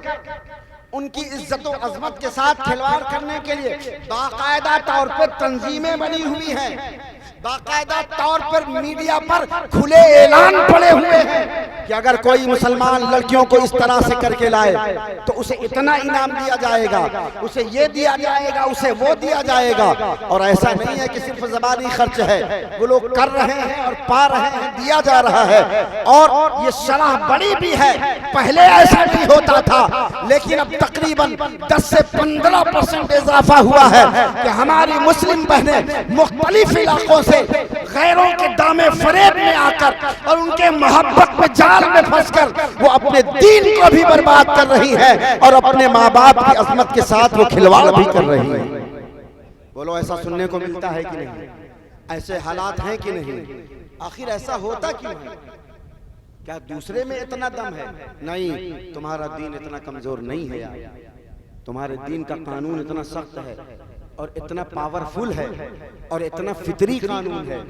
उनकी इज्जत और अजमत के साथ खिलवाड़ करने के लिए बाकायदा तौर पर तंजीमें बनी हुई हैं, बाकायदा तौर पर मीडिया पर खुले ऐलान पड़े हुए हैं कि अगर कोई मुसलमान लड़कियों को इस तरह से करके लाए तो उसे इतना इनाम दिया जाएगा, उसे ये दिया जाएगा, उसे वो दिया जाएगा। और ऐसा नहीं है कि सिर्फ ज़बानी खर्च है, वो लोग कर रहे हैं और पा रहे हैं, दिया जा रहा है, और ये शरह बड़ी भी है। पहले ऐसा नहीं होता था, लेकिन अब तकरीबन 10 से 15% इजाफा हुआ है कि हमारी मुस्लिम बहनें मुख्तलिफ इलाकों से गैरों के दामे फरेब में आकर और उनके मोहब्बत में जाल में फंसकर वो अपने दीन को भी बर्बाद कर रही है और अपने माँ बाप की अजमत के साथ वो खिलवाड़ भी कर रही है। बोलो, ऐसा सुनने को मिलता है कि नहीं? ऐसे हालात हैं कि नहीं? आखिर ऐसा होता क्यों है? क्या दूसरे में इतना दम है? नहीं, तुम्हारा दीन इतना कमजोर नहीं है यार, तुम्हारे दीन का कानून इतना सख्त है और इतना पावरफुल है और इतना फितरी कानून है,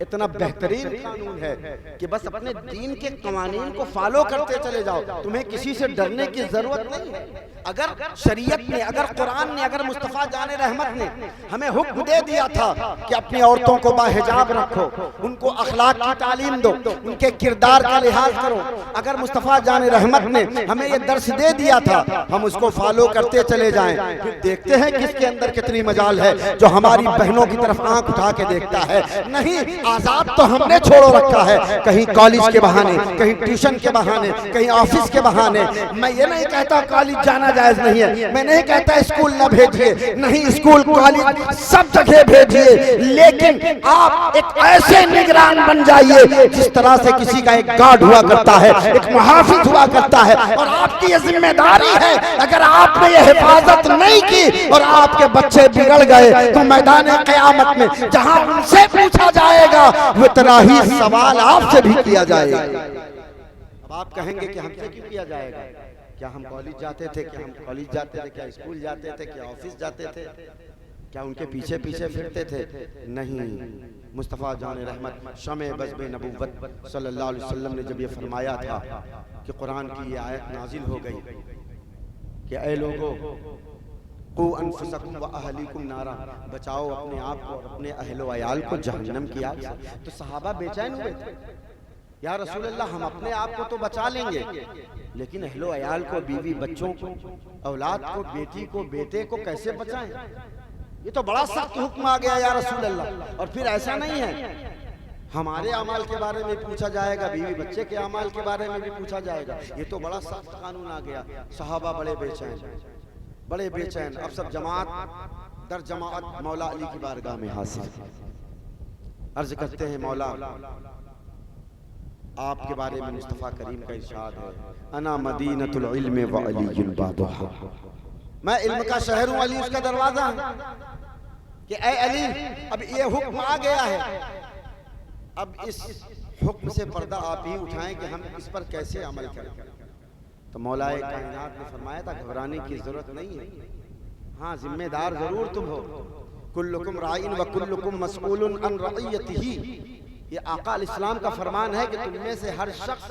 इतना बेहतरीन कानून है कि बस अपने दीन के कवानीन को फॉलो करते चले जाओ, तुम्हें किसी से डरने की जरूरत नहीं है। अगर शरीयत ने, अगर कुरान ने, अगर मुस्तफ़ा जाने रहमत ने हमें हुक्म दे दिया था कि अपनी औरतों को बाहिजाब रखो, उनको अखलाक की तालीम दो, उनके किरदार का लिहाज करो, अगर मुस्तफ़ा जाने रहमत ने हमें ये दर्स दे दिया था, हम उसको फॉलो करते चले जाएं। फिर देखते हैं किसके अंदर कितनी मजाल है जो हमारी बहनों की तरफ आंख उठा के देखता है। नहीं, आजाद तो हमने छोड़ो रखा है, कहीं कॉलेज के बहाने, कहीं ट्यूशन के बहाने, कहीं ऑफिस के बहाने। मैं ये नहीं कहता कॉलेज जाना जायज नहीं है, मैं नहीं कहता स्कूल न भेजिए, नहीं, स्कूल कॉलेज सब जगह भेजिए, लेकिन आप एक ऐसे निगरान बन जाइए जिस तरह से किसी का एक गार्ड हुआ करता है, एक मुहाफिज हुआ करता है। और आपकी ये जिम्मेदारी है, अगर आपने ये हिफाजत नहीं की और आपके बच्चे बिगड़ गए तो मैदान क़यामत में जहां उनसे पूछा जाएगा वो तरह ही सवाल आपसे भी किया जाएगा। अब आप कहेंगे कि हमसे क्यों किया जाएगा? क्या हम कॉलेज जाते थे? क्या हम कॉलेज जाते थे? क्या स्कूल जाते थे? क्या ऑफिस जाते थे? क्या उनके पीछे पीछे फिरते थे? नहीं। मुस्तफ़ा जान रहमत शमे बज़्ब नबुव्वत सल्लल्लाहु अलैहि वसल्लम ने जब ये फरमाया था कि कुरान की ये आयत नाजिल हो गई कि ऐ लोगों, क़ू अनफुसकुम व अहलीकुम नारा, बचाओ अपने आप को और अपने अहलो अयाल को जहन्नम की आग से। तो सहाबा बेचैन हुए थे, या रसूल अल्लाह हम अपने आप को तो बचा लेंगे, लेकिन अहलो अयाल को, बीवी बच्चों को, औलाद को, बेटी को, बेटे को कैसे बचाएं? ये तो बड़ा सख्त हुक्म आ गया या रसूल अल्लाह। और फिर ऐसा नहीं है, हमारे अमाल के बारे में पूछा जाएगा, बीवी बच्चे के अमाल के बारे में भी पूछा जाएगा। ये तो बड़ा सख्त कानून आ गया। सहाबा बड़े बेचैन, बड़े बेचैन। अब सब जमात दर जमात मौला अली की बारगाह में हाजिर, अर्ज करते हैं मौला आपके बारे में मुस्तफ़ा करीम का इरशाद है, अना मदीनतुल इल्म व अलीयुल बाबुहा, मैं इल्म का शहर हूँ, अली उसका दरवाजा है। कि ऐ अली, अब ये हुक्म आ गया है, अब इस हुक्म से पर्दा आप ही उठाएं कि हम इस पर कैसे अमल करें। तो मौलाए कायनात ने फरमाया था घबराने की जरूरत नहीं है, हाँ जिम्मेदार जरूर तुम हो। कुल्लुकुम राइन व कुल्लुकुम मसऊलुन अन रइयतिही, ये आका इस्लाम का फरमान है कि तुम में से हर शख्स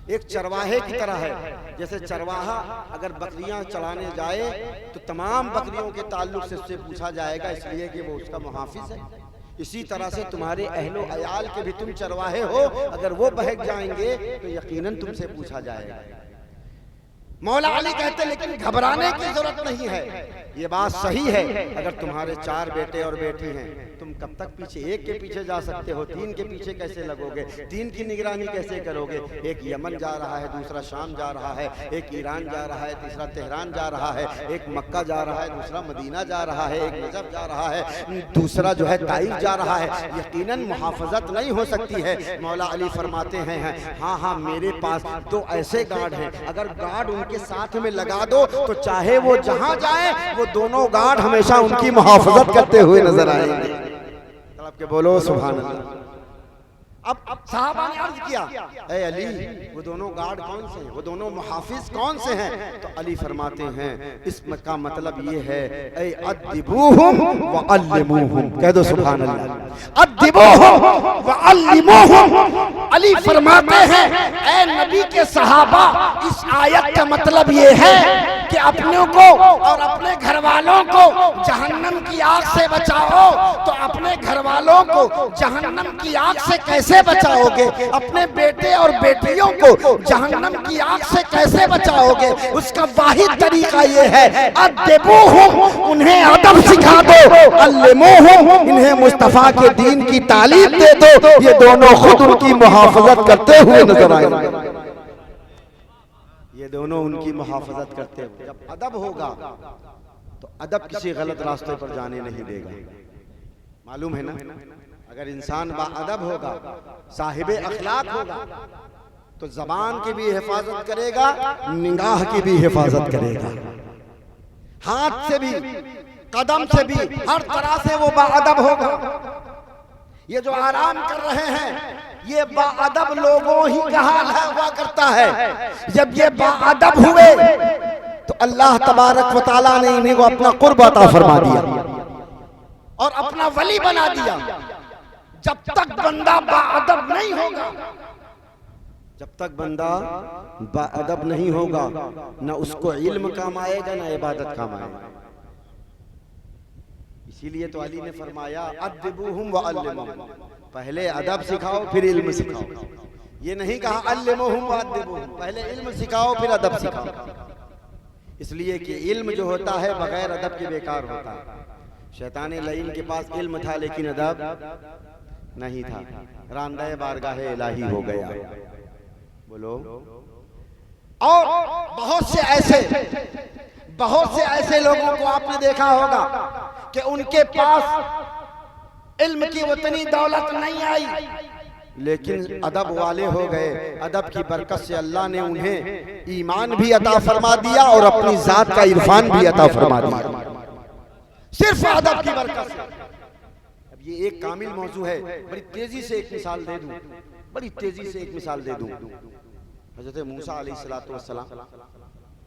एक चरवाहे की तरह है। जैसे चरवाहा अगर बकरियां चलाने जाए तो तमाम बकरियों के ताल्लुक से उससे पूछा जाएगा, इसलिए कि वो उसका मुहाफिज है। इसी तरह से तुम्हारे अहलो अयाल के भी तुम चरवाहे हो, अगर वो बहक जाएंगे तो यकीनन तुमसे पूछा जाएगा। मौला अली कहते लेकिन घबराने की जरूरत नहीं है, ये बात सही है। अगर तुम्हारे 4 बेटे और बेटी हैं, तुम कब तक पीछे, एक के पीछे जा सकते हो, 3 के पीछे कैसे लगोगे? 3 की निगरानी कैसे करोगे? एक यमन जा रहा है, दूसरा शाम जा रहा है, एक ईरान जा रहा है, तीसरा तेहरान जा रहा है, एक मक्का जा रहा है, दूसरा मदीना जा रहा है, एक नजफ जा रहा है, दूसरा जो है ताइफ जा रहा है। यकीनन मुहाफजत नहीं हो सकती है। मौला अली फरमाते हैं हाँ हाँ मेरे पास 2 ऐसे गार्ड हैं, अगर गार्ड उनके साथ में लगा दो तो चाहे वो जहां जाए वो दोनों गार्ड हमेशा उनकी मुहाफजत करते हुए नजर आएंगे। तड़प के बोलो सुभान अल्लाह। अब साहबा ने अर्ज किया, ऐ अली वो दोनों गार्ड कौन से हैं, वो दोनों मुहाफिज कौन से हैं? तो अली फरमाते हैं इसम का मतलब ये है, ऐ अद्दिबूहुम व अल्लिमूहुम, कह दो सुभान अल्लाह। अद्दिबूहुम व अल्लिमूहुम। अली फरमाते हैं ऐ नबी के सहाबा, इस आयत का मतलब ये है कि अपनों को और अपने घर वालों को जहन्नम की आग से बचाओ। तो अपने घर वालों को जहन्नम की आग से कैसे बचाओगे? अपने बेटे और बेटियों को जहन्नम की आग से कैसे बचाओगे? उसका वाहिद तरीका ये है, अद्दिबूहुम, उन्हें अदब सिखा दो, अल्लिमूहुम, इन्हें मुस्तफा के दीन की तालीम दे दो। ये दोनों खुद उनकी मुहाफजत करते हुए नजर आएंगे। ये दोनों उनकी मुहाफजत करते हुए। जब अदब होगा तो अदब किसी गलत रास्ते पर जाने नहीं देगा, मालूम है ना। अगर इंसान बाअदब होगा, साहिबे अखलाक होगा, तो जबान की भी हिफाजत करेगा, निगाह की भी हिफाजत करेगा, हाथ से भी, कदम से भी, हर तरह से वो बाअदब होगा। ये जो आराम कर रहे हैं ये बाअदब लोगों ही का हाल है, हुआ करता है। जब ये बाअदब हुए तो अल्लाह तबारक व तआला ने इन्हें को अपना कुर्ब अता फरमा दिया और अपना वली बना दिया। जब तक बंदा बाअदब नहीं होगा, जब तक बंदा बाअदब नहीं होगा, न उसको इल्म काम आएगा न इबादत काम आएगा। इसीलिए तो अली ने फरमाया अद्दिबूहुम व अल्लिमूहुम, पहले अदब सिखाओ फिर इल्म सिखाओ। ये नहीं कहा अल्लिमूहुम व अद्दिबूहुम, पहले इल्म सिखाओ फिर अदब सिखाओ। इसलिए कि इल्म जो होता है बगैर अदब के बेकार होता है। शैतान लईन के पास इल्म था लेकिन अदब नहीं था, रांदे बारगाह इलाही हो गया। बोलो। और बहुत से ऐसे लोगों को आपने देखा होगा कि उनके पास इल्म की उतनी दौलत नहीं आई लेकिन अदब वाले हो गए। अदब की बरकत से अल्लाह ने उन्हें ईमान भी अता फरमा दिया और अपनी जात का इरफान भी अता फरमा दिया, सिर्फ अदब की बरकत से। अब ये एक कामिल मौजू है, बड़ी तेजी से एक मिसाल दे दूं, बड़ी तेजी से एक मिसाल दे दूं। हज़रत मूसा अलैहिस्सलातु वस्सलाम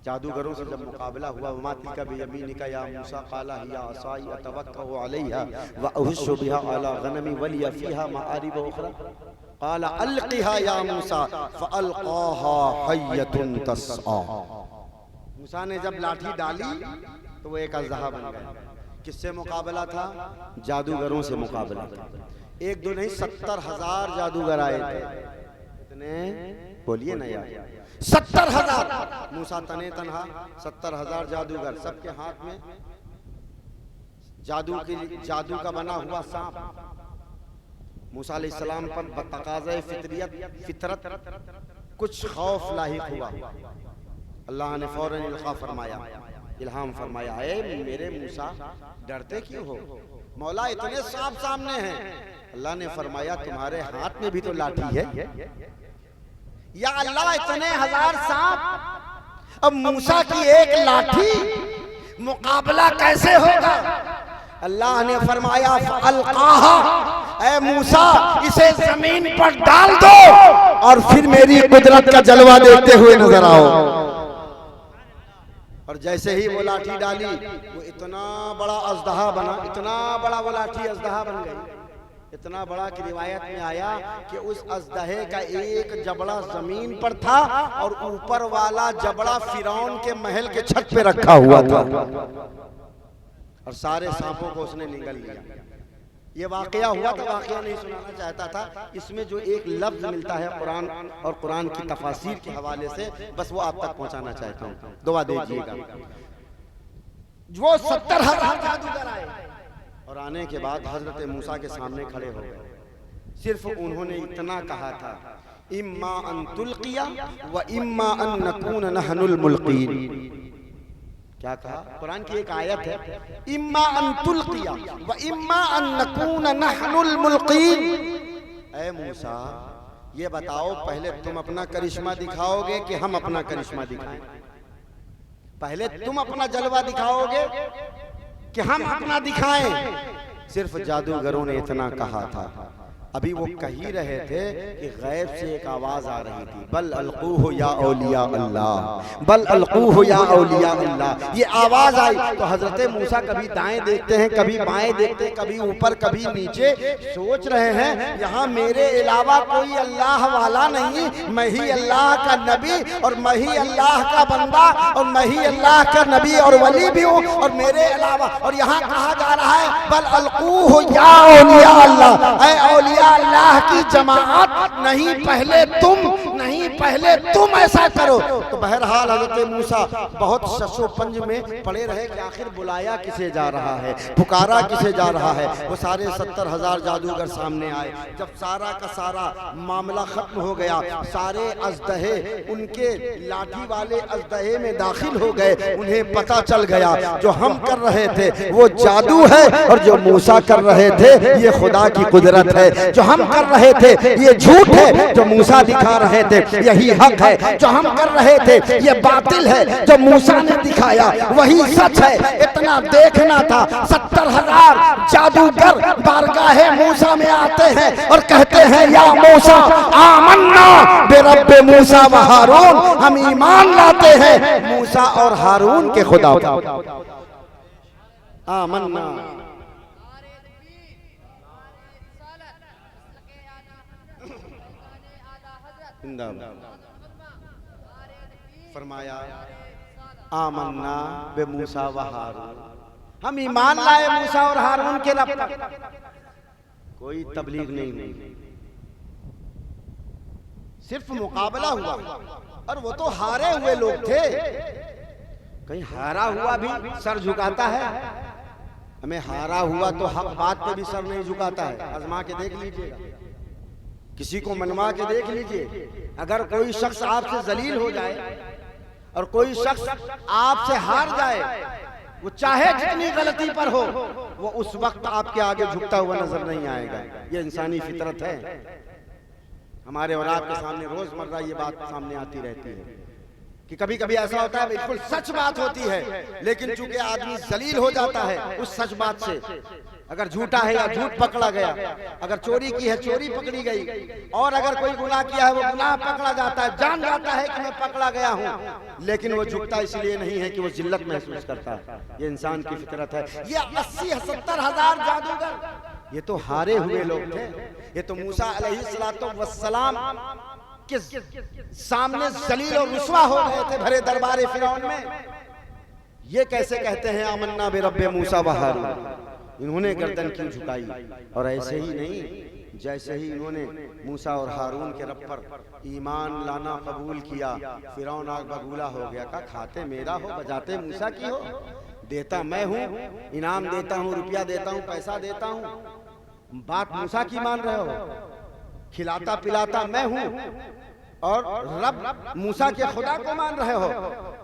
जादूगरों से जब मुकाबला हुआ, वमा तिलका बियमीनिका या मूसा क़ाला हिया असाई अतवक्कउ अलैहा व अहुश्शु बिहा अला गनमी वलिया फीहा मआरिब उखरा क़ाला अल्क़िहा या मूसा फ़अल्क़ाहा हय्यतुन तस्आ। मूसा ने जब लाठी डाली तो वो एक अज़हा बन गया। किससे मुकाबला था? जादूगरों से मुकाबला था। एक दो नहीं 70,000 जादूगर आए थे। कितने? बोलिए ना यार, 70,000। मूसा तने तनहा, 70,000 जादूगर, सबके हाथ में जादू का बना हुआ सांप। मूसा अलैहिस्सलाम पर तकाज़े फितरत कुछ खौफ लाहिक हुआ। अल्लाह ने फौरन इल्हाम फरमाया, ऐ मेरे मूसा डरते क्यों हो? मौला इतने सांप सामने हैं। अल्लाह ने फरमाया, तुम्हारे हाथ में भी तो लाठी है। या अल्लाह, इतने 1000 सांप, अब मूसा की एक लाठी, मुकाबला कैसे होगा? अल्लाह ने फरमाया, फ़अल्क़ाहा, ऐ मूसा इसे जमीन पर डाल दो और फिर मेरी कुदरत का जलवा देखते हुए नजर आओ। और जैसे ही वो लाठी डाली, वो इतना बड़ा अज़दहा बना, इतना बड़ा वो लाठी अज़दहा बन गई, इतना बड़ा कि रिवायत में आया कि उस अज़दहे का एक जबड़ा जमीन पर था और ऊपर वाला जबड़ा फिरौन के महल के छत पे रखा हुआ था और सारे सांपों को उसने निगल लिया। ये वाकया हुआ था, वाकया नहीं सुनाना चाहता था। इसमें जो एक लफ्ज मिलता है कुरान और कुरान की तफासीर के हवाले से, बस वो आप तक पहुंचाना चाहता हूँ। दुआ दीजिएगा। वो 70,000 जादूगर आए और आने के बाद हजरत मूसा के सामने खड़े हो गए। सिर्फ उन्होंने इतना कहा था, इम्मा अन तुल्किया व इम्मा अन नकून नहनुल मुल्कीन। क्या कहा? कुरान की एक आयत है, इम्मा अन तुल्किया व इम्मा अन नकून नहनुल मुल्कीन। ऐ मूसा, ये बताओ, पहले तुम अपना करिश्मा दिखाओगे कि हम अपना करिश्मा दिखाएं? पहले तुम अपना जलवा दिखाओगे कि हम अपना दिखाएं? सिर्फ जादूगरों ने इतना कहा था। अभी वो कह ही रहे थे कि गैब से एक आवाज आ रही थी, बल अलकूहु या औलिया अल्लाह, बल अलकूहु या औलिया अल्लाह। ये आवाज आई तो हजरत मूसा कभी दाएं देखते हैं, कभी बाएं देखते हैं, कभी ऊपर कभी नीचे, सोच रहे हैं यहाँ मेरे अलावा कोई अल्लाह वाला नहीं, मैं ही अल्लाह का नबी और मैं ही अल्लाह का बंदा और मैं ही अल्लाह का नबी और वली भी हूँ और मेरे अलावा, और यहाँ कहा जा रहा है बल अलकूहु या औलिया अल्लाह, ऐ औलिया अल्लाह की जमात, नहीं पहले तुम, नहीं पहले तुम ऐसा करो। तो बहरहाल हजरत मूसा बहुत शशोपंज में पड़े रहे कि आखिर बुलाया किसे जा रहा है, पुकारा किसे जा रहा है। वो सारे 70,000 जादूगर सामने आए। जब सारा का सारा मामला खत्म हो गया, सारे अज़दहे उनके लाठी वाले अज़दहे में दाखिल हो गए। उन्हें पता चल गया जो हम कर रहे थे वो जादू है और जो मूसा कर रहे थे ये खुदा की कुदरत है। जो हम कर रहे थे ये झूठ है, जो मूसा दिखा रहे थे यही हक है। जो हम कर रहे थे ये बातिल है, जो मूसा ने दिखाया वही सच है। इतना देखना था। 70,000 जादूगर बारगाहे मूसा में आते हैं और कहते हैं या मूसा आमन्ना बिरब्बे मूसा व हारून, हम ईमान लाते हैं मूसा और हारून के खुदा पर। आमन्ना फरमाया आमन्ना बे मूसा व हारून, हम ईमान लाए मूसा और हारून के रब पर। कोई तबलीग नहीं हुई, सिर्फ मुकाबला हुआ और वो तो हारे हुए लोग थे। कहीं हारा हुआ भी सर झुकाता है? हमें हारा हुआ तो हक बात पे भी सर नहीं झुकाता है। आजमा के देख लीजिएगा, किसी को मनवा के देख लीजिए। अगर कोई शख्स आपसे जलील हो जाए और कोई शख्स आपसे हार जाए, वो चाहे जितनी गलती पर हो, वो उस वक्त आपके आगे झुकता हुआ नजर नहीं आएगा। ये इंसानी फितरत है। हमारे और आपके सामने रोजमर्रा ये बात सामने आती रहती है कि कभी कभी ऐसा होता है बिल्कुल सच बात होती है, लेकिन चूंकि आदमी जलील हो जाता है उस सच बात से अगर झूठा है या झूठ पकड़ा गया, अगर चोरी की है चोरी पकड़ी गई, और अगर कोई गुनाह किया है वो गुनाह पकड़ा जाता है, जान जाता है कि मैं पकड़ा गया हूँ, लेकिन वो झुकता इसलिए नहीं है कि वो जिल्लत महसूस करता है। ये इंसान की फितरत है। ये 80-70 हजार जादूगर, ये तो हारे हुए लोग थे। ये तो मूसा अलैहिस्सलाम के सामने जलील और रुस्वा हो गए थे भरे दरबार फिरौन में। ये कैसे कहते हैं आमन्ना बिरब्बे मूसा व हारून, इन्होंने गर्दन क्यों झुकाई? और ऐसे ही नहीं, जैसे ही इन्होंने मूसा और हारून के रब पर ईमान लाना कबूल किया, फिरौन आग बगूला हो गया। का खाते मेरा हो, बजाते मूसा की हो, देता मैं हूँ, इनाम देता हूँ, रुपया देता हूँ, पैसा देता हूँ, बात मूसा की मान रहे हो, खिलाता पिलाता मैं हूँ और रब मूसा के खुदा को मान रहे हो।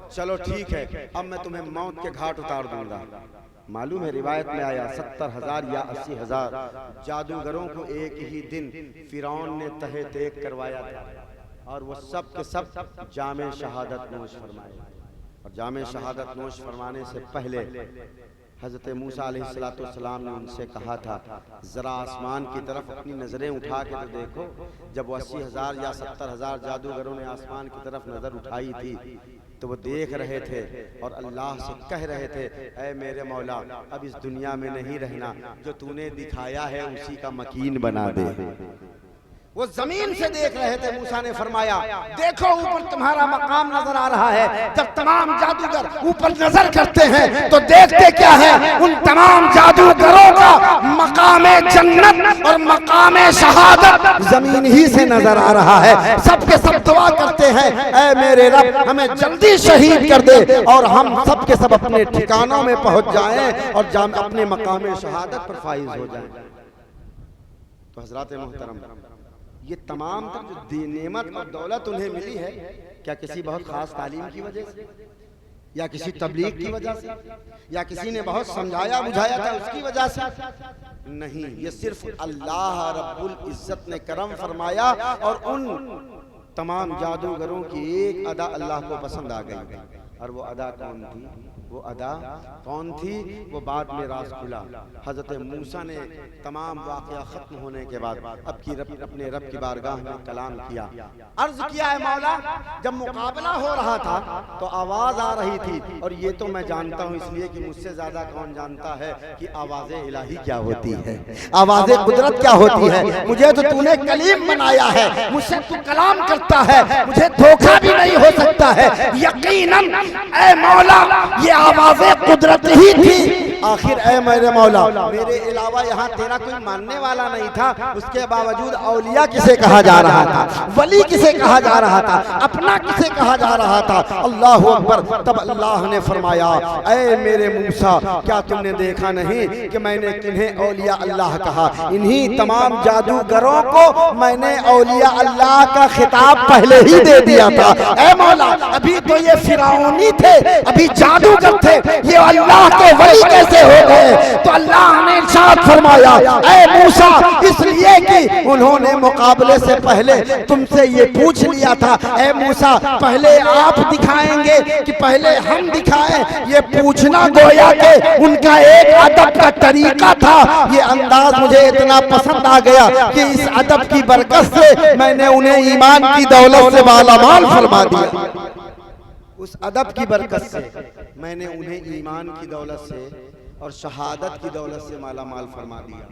चलो ठीक है, अब मैं तुम्हें मौत के घाट उतार दूंगा। मालूम है रिवायत में आया 70,000 या 80,000 जादूगरों को एक ही दिन फिरौन ने तहे तेक करवाया था, और वो सब के सब जामे शहादत नोश फरमाए। और जामे शहादत नोश फरमाने से पहले हज़रत मूसा अलैहिस्सलाम ने उनसे कहा था, ज़रा आसमान की तरफ अपनी नज़रें उठा के तो देखो। जब 80,000 या 70,000 जादूगरों ने आसमान की तरफ नज़र उठाई थी तो वो देख रहे थे और अल्लाह से कह रहे थे, ऐ मेरे मौला, अब इस दुनिया में नहीं रहना, जो तूने दिखाया है उसी का मकीन बना दे। वो जमीन से देख रहे थे। मूसा ने फरमाया, देखो ऊपर तुम्हारा मकाम नजर आ रहा है। जब तमाम जादूगर ऊपर नजर करते हैं तो देखते क्या है? उन तमाम जादूगरों का मकाम जन्नत और मकाम शहादत जमीन ही से नजर आ रहा है। सबके सब दुआ करते हैं, ऐ मेरे रब, हमें जल्दी शहीद कर दे और हम सब के सब अपने ठिकानों में पहुंच जाएं और अपने मकाम शहादत पर फाइज हो जाएं। तो हजरात मोहतरम, ये तमाम जो नेमत और दौलत उन्हें मिली है, क्या किसी बहुत खास तालीम की वजह से, या किसी तबलीग की वजह से, या किसी ने बहुत समझाया बुझाया था उसकी वजह से? नहीं, ये सिर्फ अल्लाह रब्बुल इज्जत ने करम फरमाया और उन तमाम जादूगरों की एक अदा अल्लाह को पसंद आ गई। और वो अदा कौन थी? वो अदा कौन थी? वो बाद में राज खुला। हजरत मूसा ने तमाम वाक़या ख़त्म होने के बाद अब की अपने रब की बारगाह में कलाम किया, अर्ज किया है, मौला, जब मुकाबला हो रहा था तो आवाज़ आ रही थी, और ये तो मैं जानता हूँ इसलिए कि मुझसे ज़्यादा कौन जानता है कि आवाज़े इलाही क्या होती है, आवाज़े कुदरत क्या होती है। मुझे तो तूने कलीम बनाया है, मुझसे तू कलाम करता है, मुझे धोखा भी नहीं हो सकता है। यकीनन ऐ मौला ये आवाज़े कुदरत ही थी। आखिर ऐ मेरे मौला, मेरे अलावा यहाँ तेरा कोई मानने वाला नहीं था, उसके बावजूद औलिया किसे कहा जा रहा था, वली किसे कहा जा रहा था, अपना किसे कहा जा रहा था? अल्लाह अकबर। तब अल्लाह ने फरमाया, ऐ मेरे मूसा, क्या तुमने देखा नहीं कि मैंने किन्हें औलिया अल्लाह कहा? इन्हीं तमाम जादूगरों को मैंने औलिया अल्लाह का खिताब पहले ही दे दिया था। ऐ मौला, अभी तो ये फिरौनी थे, अभी जादूगर थे, ये अल्लाह के वली कैसे हो गए? तो अल्लाह ने इरशाद फरमाया, ऐ मूसा, इसलिए कि उन्होंने मुकाबले से पहले तुमसे ये पूछ लिया था, ऐ मूसा, पहले आप दिखाएंगे कि पहले हम दिखाएं? ये पूछना गोया के उनका एक अदब का तरीका था। ये अंदाज मुझे इतना पसंद आ गया कि इस अदब की बरकत से मैंने उन्हें ईमान की दौलत से मालामाल फरमा दिया। उस अदब की बरकत से मैंने उन्हें ईमान की दौलत से और शहादत की दौलत से माला माल फरमा दिया।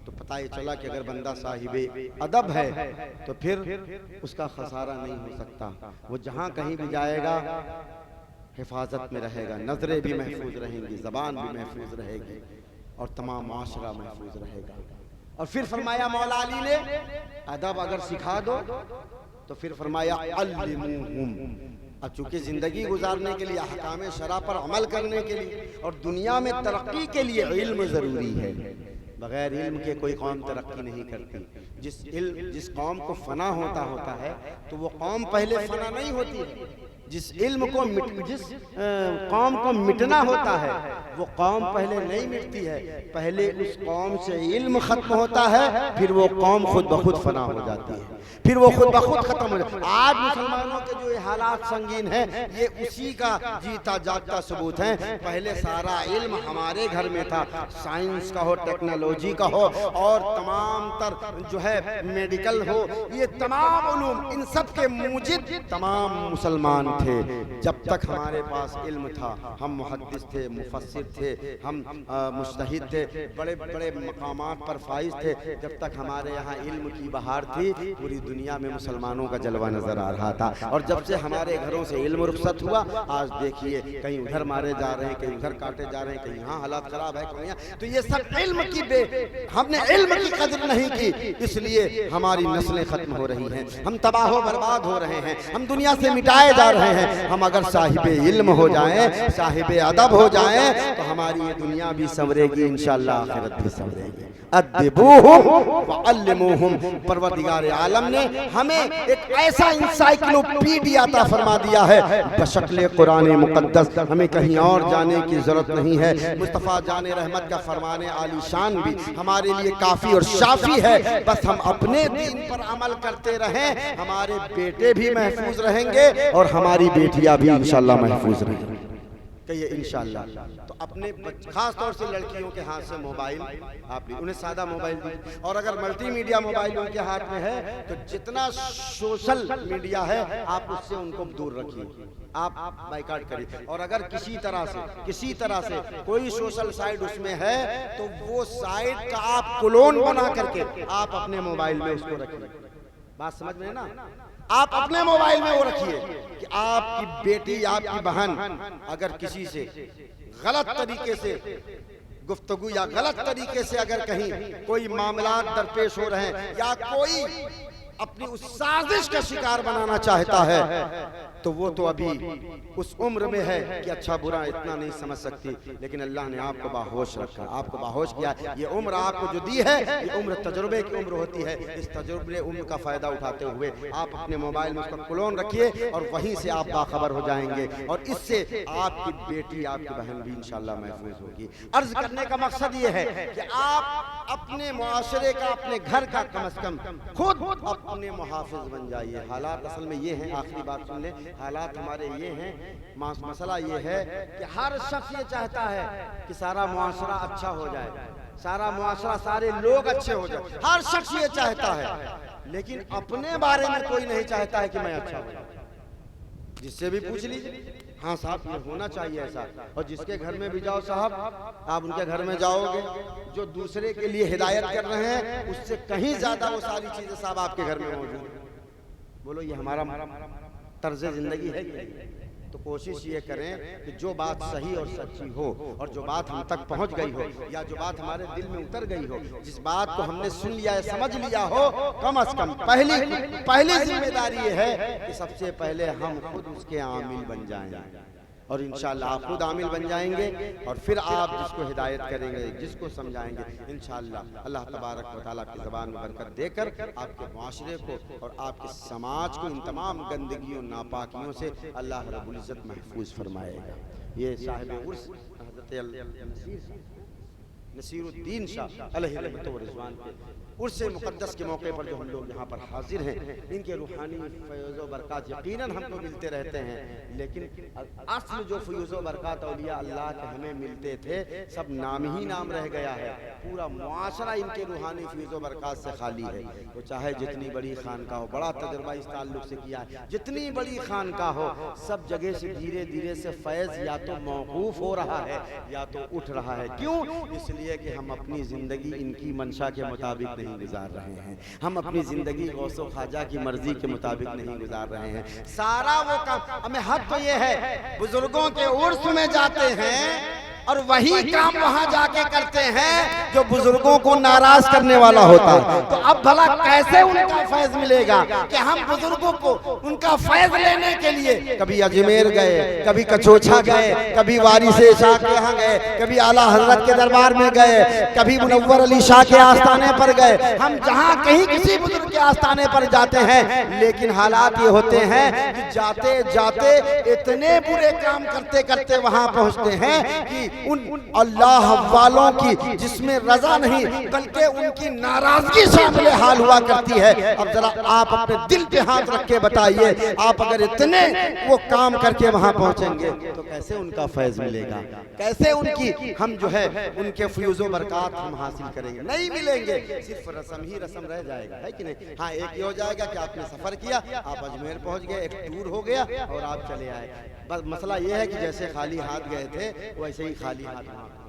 तो पता ही चला कि अगर बंदा साहिबे अदब है तो फिर उसका खसारा नहीं हो सकता। वो जहाँ कहीं भी जाएगा हिफाजत में रहेगा, नजरें भी महफूज रहेंगी, जबान भी महफूज रहेगी और तमाम माशरा महफूज रहेगा। और फिर फरमाया मौला अली ने, अदब अगर सिखा दो तो फिर फरमाया अल्लिमूहुम। अब चूंकि जिंदगी गुजारने के लिए, अहकाम शरा पर अमल करने के लिए और दुनिया में तरक्की के लिए इल्म जरूरी है। बगैर इल्म के कोई कौम तरक्की नहीं करती। जिस कौम को फना होता है तो वो कौम पहले फना नहीं होती है। जिस कौम को मिटना होता है वो कौम पहले नहीं मिटती है, पहले उस कौम से इल्म खत्म होता है, फिर वो कौम खुद ब खुद फना हो जाती है, फिर वो खुद ब खुद खत्म हो जाती है। आज मुसलमानों के जो ये हालात संगीन हैं, ये उसी का जीता जागता सबूत है। पहले सारा इल्म हमारे घर में था, साइंस का हो, टेक्नोलॉजी का हो, और तमाम तर जो है मेडिकल हो, ये तमाम उलूम, इन सब के मूजिब तमाम मुसलमान थे। जब तक हमारे पास इल्म था, हम मुहद्दिस थे, मुफस्सिर थे, हम मुज्तहिद थे, बड़े बड़े मकामात पर फाइज थे। जब तक हमारे यहाँ इल्म की बहार थी, पूरी दुनिया में मुसलमानों का जलवा नजर आ रहा था। और जब से हमारे घरों से इल्म रुखसत हुआ, आज देखिए कहीं उधर मारे जा रहे हैं, कहीं उधर काटे जा रहे हैं, कहीं यहाँ हालात खराब है, कहीं यहाँ। तो ये सब इल्म की हमने इल्म की कदर नहीं की, इसलिए हमारी नस्लें खत्म हो रही हैं, हम तबाह बर्बाद हो रहे हैं, हम दुनिया से मिटाए जा रहे हैं। हम अगर साहिबे इल्म हो जाएं, साहिबे अदब हो जाएं, तो हमारी ये दुनिया भी संवरेगी, इंशाअल्लाह आखिरत भी संवरेगी। अद्दिबूहुम वअल्लिमूहुम, परवरदिगार आलम ने हमें एक ऐसा इंसाइक्लोपीडिया अता फरमा दिया है बशक्ल कुरान मुकद्दस, हमें कहीं और जाने की जरूरत नहीं है। मुस्तफ़ा जाने रहमत का फरमाने आलीशान भी हमारे लिए काफ़ी और शाफी है। बस हम अपने दीन पर अमल करते रहें, हमारे बेटे भी महफूज रहेंगे और हमारी बेटियां भी इंशाअल्लाह महफूज रहेंगी। कहिए इंशाअल्लाह। तो अपने खास तौर से लड़कियों के हाथ से मोबाइल आप भी उन्हें सादा मोबाइल दीजिए, और अगर मल्टीमीडिया मोबाइल उनके हाथ में है तो जितना सोशल मीडिया है आप उससे उनको दूर रखिए, आप बाइकाट करिए। और अगर किसी तरह से कोई सोशल साइट उसमें है तो वो साइट का आप क्लोन बना करके आप अपने मोबाइल में उसको रखिए। बात समझ में है ना? आप अपने मोबाइल में वो रखिए कि आपकी बेटी, आपकी बहन अगर किसी से गलत तरीके से गुफ्तगू या गलत तरीके से अगर कहीं कोई मामला दरपेश हो रहे हैं, या कोई अपनी उस साजिश का शिकार बनाना चाहता है, तो वो तो अभी उस उम्र में है कि अच्छा बुरा इतना नहीं समझ सकती, लेकिन अल्लाह ने आपको बाहोश रखा, आपको बाहोश किया। ये उम्र आपको जो दी है, ये उम्र तजुर्बे की उम्र होती है। इस तजुर्बे उम्र का फ़ायदा उठाते हुए आप अपने मोबाइल में उसका क्लोन रखिए, और वहीं से आप बाखबर हो जाएंगे, और इससे आपकी बेटी, आपकी बहन भी इंशाअल्लाह महफूज होगी। अर्ज करने का मकसद ये है कि आप अपने मुआशरे का, अपने घर का कम से कम खुद अपने मुहाफिज बन जाइए। हालात असल में ये हैं, आखिरी बात सुन ले, हालात हमारे ये हैं, मसला ये है कि हर शख्स ये चाहता है कि सारा मुआशरा अच्छा हो जाए, सारा मुआशरा, सारे लोग अच्छे हो जाए, हर शख्स ये चाहता है, लेकिन अपने बारे में कोई नहीं चाहता है कि मैं अच्छा हो जाऊं। जिससे भी पूछ लीजिए, हाँ साहब ये होना चाहिए ऐसा। और जिसके घर में भी जाओ साहब, आप उनके घर में जाओगे, जो दूसरे के लिए हिदायत कर रहे हैं उससे कहीं ज्यादा वो सारी चीजें साहब आपके घर में मौजूद। बोलो ये हमारा तर्ज जिंदगी है कि? तो कोशिश ये करें कि जो बात सही और सच्ची हो, और जो बात हम तक पहुंच गई हो, या जो बात हमारे दिल में उतर गई हो, जिस बात को हमने सुन लिया है, समझ लिया हो, कम से कम पहली जिम्मेदारी ये है कि सबसे पहले हम खुद उसके आमिल बन जाएं, और इंशाअल्लाह आप खुद आमिल बन जाएंगे, और फिर आप जिसको हिदायत करेंगे, जिसको समझाएंगे, इंशाअल्लाह अल्लाह तबारक व तआला की ज़बान में बरकत देकर आपके माशरे को और आपके समाज को इन तमाम गंदगियों, नापाकियों से अल्लाह रब्बुल इज़्ज़त महफूज फरमाएगा। ये साहिब उर्स हज़रत नसीरुद्दीन शाह अलैहि रहमत व रिज़वान के उर्स मुक़द्दस के मौके पर जो हम लोग यहाँ पर हाजिर हैं, इनके रूहानी फैज़ व बरक़ात यकीनन हमको मिलते रहते हैं, लेकिन असल जो फैज़ व बरक़ात औलिया अल्लाह के हमें मिलते थे, सब नाम ही नाम रह गया है। पूरा मुआशरा इनके रूहानी फैज़ व बरक़ात से खाली है। तो चाहे जितनी बड़ी खानका हो, बड़ा तजुर्बा इस ताल्लुक़ से किया है, जितनी बड़ी खानका हो, सब जगह से धीरे धीरे से फैज़ या तो मौक़ूफ़ हो रहा है या तो उठ रहा है। क्यों? इसलिए कि हम अपनी ज़िंदगी इनकी मंशा के मुताबिक नहीं गुजार रहे हैं, हम अपनी जिंदगी गौसो ख्वाजा की मर्जी के मुताबिक नहीं गुजार रहे हैं। सारा वो काम हमें हक तो ये है, बुजुर्गों के उर्स में जाते हैं और वही काम वहां जाके करते हैं जो बुजुर्गों को नाराज करने वाला होता है। तो अब भला कैसे उनका फैज मिलेगा कि हम बुजुर्गों को उनका फैज लेने के लिए कभी अजमेर गए, कभी कचोछा गए, कभी वारिस शाह के यहाँ गए, कभी आला हजरत के दरबार में गए, कभी मुनव्वर अली शाह के आस्थाने पर गए। हम जहाँ कहीं किसी बुजुर्ग के आस्थाने पर जाते हैं, लेकिन हालात ये होते हैं कि जाते जाते इतने बुरे काम करते करते वहां पहुंचते हैं कि उन अल्लाह वालों की जिसमें रजा नहीं बल्कि उनकी नाराजगी शामिल हाल हुआ करती है। अब जरा आप अपने दिल पे हाथ रख के बताइए, आप अगर इतने वो काम करके वहां पहुंचेंगे तो कैसे उनका फैज मिलेगा, कैसे उनकी हम जो है उनके फ्यूज़ो बरकत हम हासिल करेंगे? नहीं मिलेंगे, सिर्फ रस्म ही रस्म रह जाएगा, है कि नहीं? हाँ, एक ये हो जाएगा कि आपने सफर किया, आप अजमेर पहुंच गए, एक टूर हो गया और आप चले आए। बस मसला ये है कि जैसे खाली हाथ गए थे वैसे ही खाली हाथ वापस आए।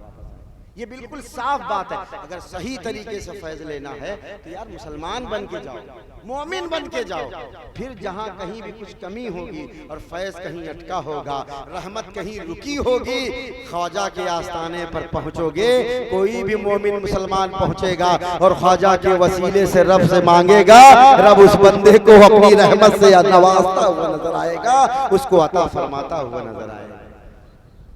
ये बिल्कुल साफ बात है। अगर सही तरीके से फैज लेना है तो यार मुसलमान बन के जाओ, मोमिन बन के जाओ। फिर जहां कहीं भी कुछ कमी होगी और फैज कहीं अटका होगा, रहमत कहीं रुकी होगी, ख्वाजा के आस्थाने पर पहुंचोगे, कोई भी मोमिन मुसलमान पहुंचेगा और ख्वाजा के वसीले से रब से मांगेगा, रब उस बंदे को अपनी रहमत से नवाजता हुआ नजर आएगा, उसको अता फरमाता हुआ नजर आएगा।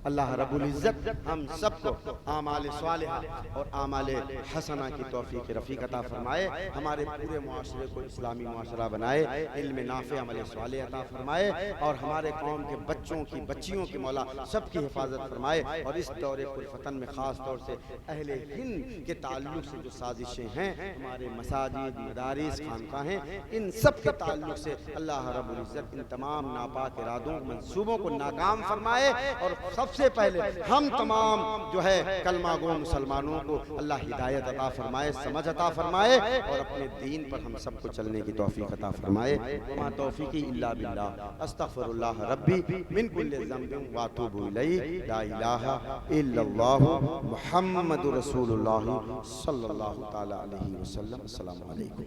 अल्लाह रब्बुल इज़्ज़त हम सबको आमाल सालिहा और आमाल हसना की तौफीक रफ़ीक अता फरमाए, हमारे पूरे मुआशरे को इस्लामी मुआशरा बनाए, इल्म नाफ़े अमल सालिह अता फरमाए और हमारे कौम के बच्चों की बच्चियों की मौला सबकी हिफाजत फरमाए। और इस दौरे कुलफतन में ख़ास तौर से अहले हिंद के ताल्लुक़ से जो साजिशें हैं, हमारे मसाजिद, मदारिस, खानकाहें, इन सब के ताल्लुक़ से अल्लाह रब्बुल इज़्ज़त इन तमाम नापाक इरादों मंसूबों को नाकाम फरमाए। और सबसे पहले हम तमाम जो है कलमा गो मुसलमानों को अल्लाह हिदायत अता फरमाए, समझ अता फरमाए और अपने दीन पर हम सबको चलने की तौफीक अता फरमाए। वमा तौफीकी इल्ला बिल्लाह, अस्तगफिरुल्लाह रब्बी मिन कुल्लि ज़ंबिन व अतूबु इलैहि, ला इलाहा इल्लल्लाहु मुहम्मदुर रसूलुल्लाह सल्लल्लाहु तआला अलैहि वसल्लम। अस्सलामु अलैकुम।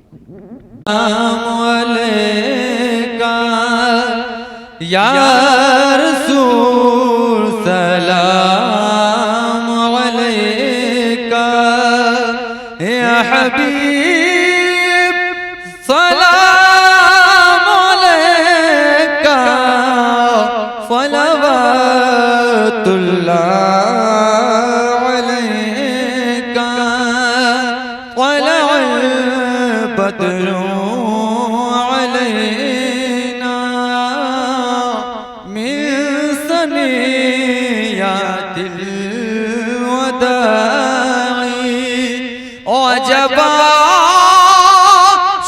या रसूल सलाम अलैका, या हबीब सलाम अलैका, सलवातुल्लाह अलैका, तलअल बद्रु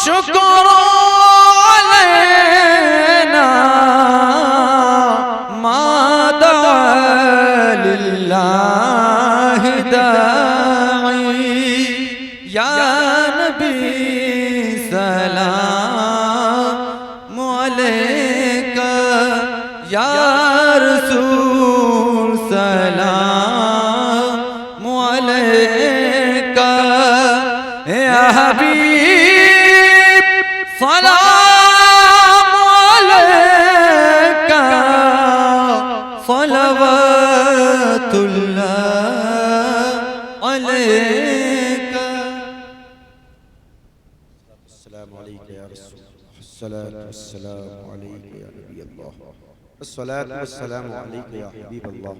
शुक्र अलैना मादा लिल्लाहि दाई, या नबी सलाम अलैका, या रसूल सलाम अलैका, या हबीब सलाम अलैका, सलवातुल्लाह अलैका। अस्सलामु अलैका या रसूल, अस्सलातु वस्सलामु अलैका या नबी अल्लाह, अस्सलातु वस्सलामु अलैका या हबीब अल्लाह।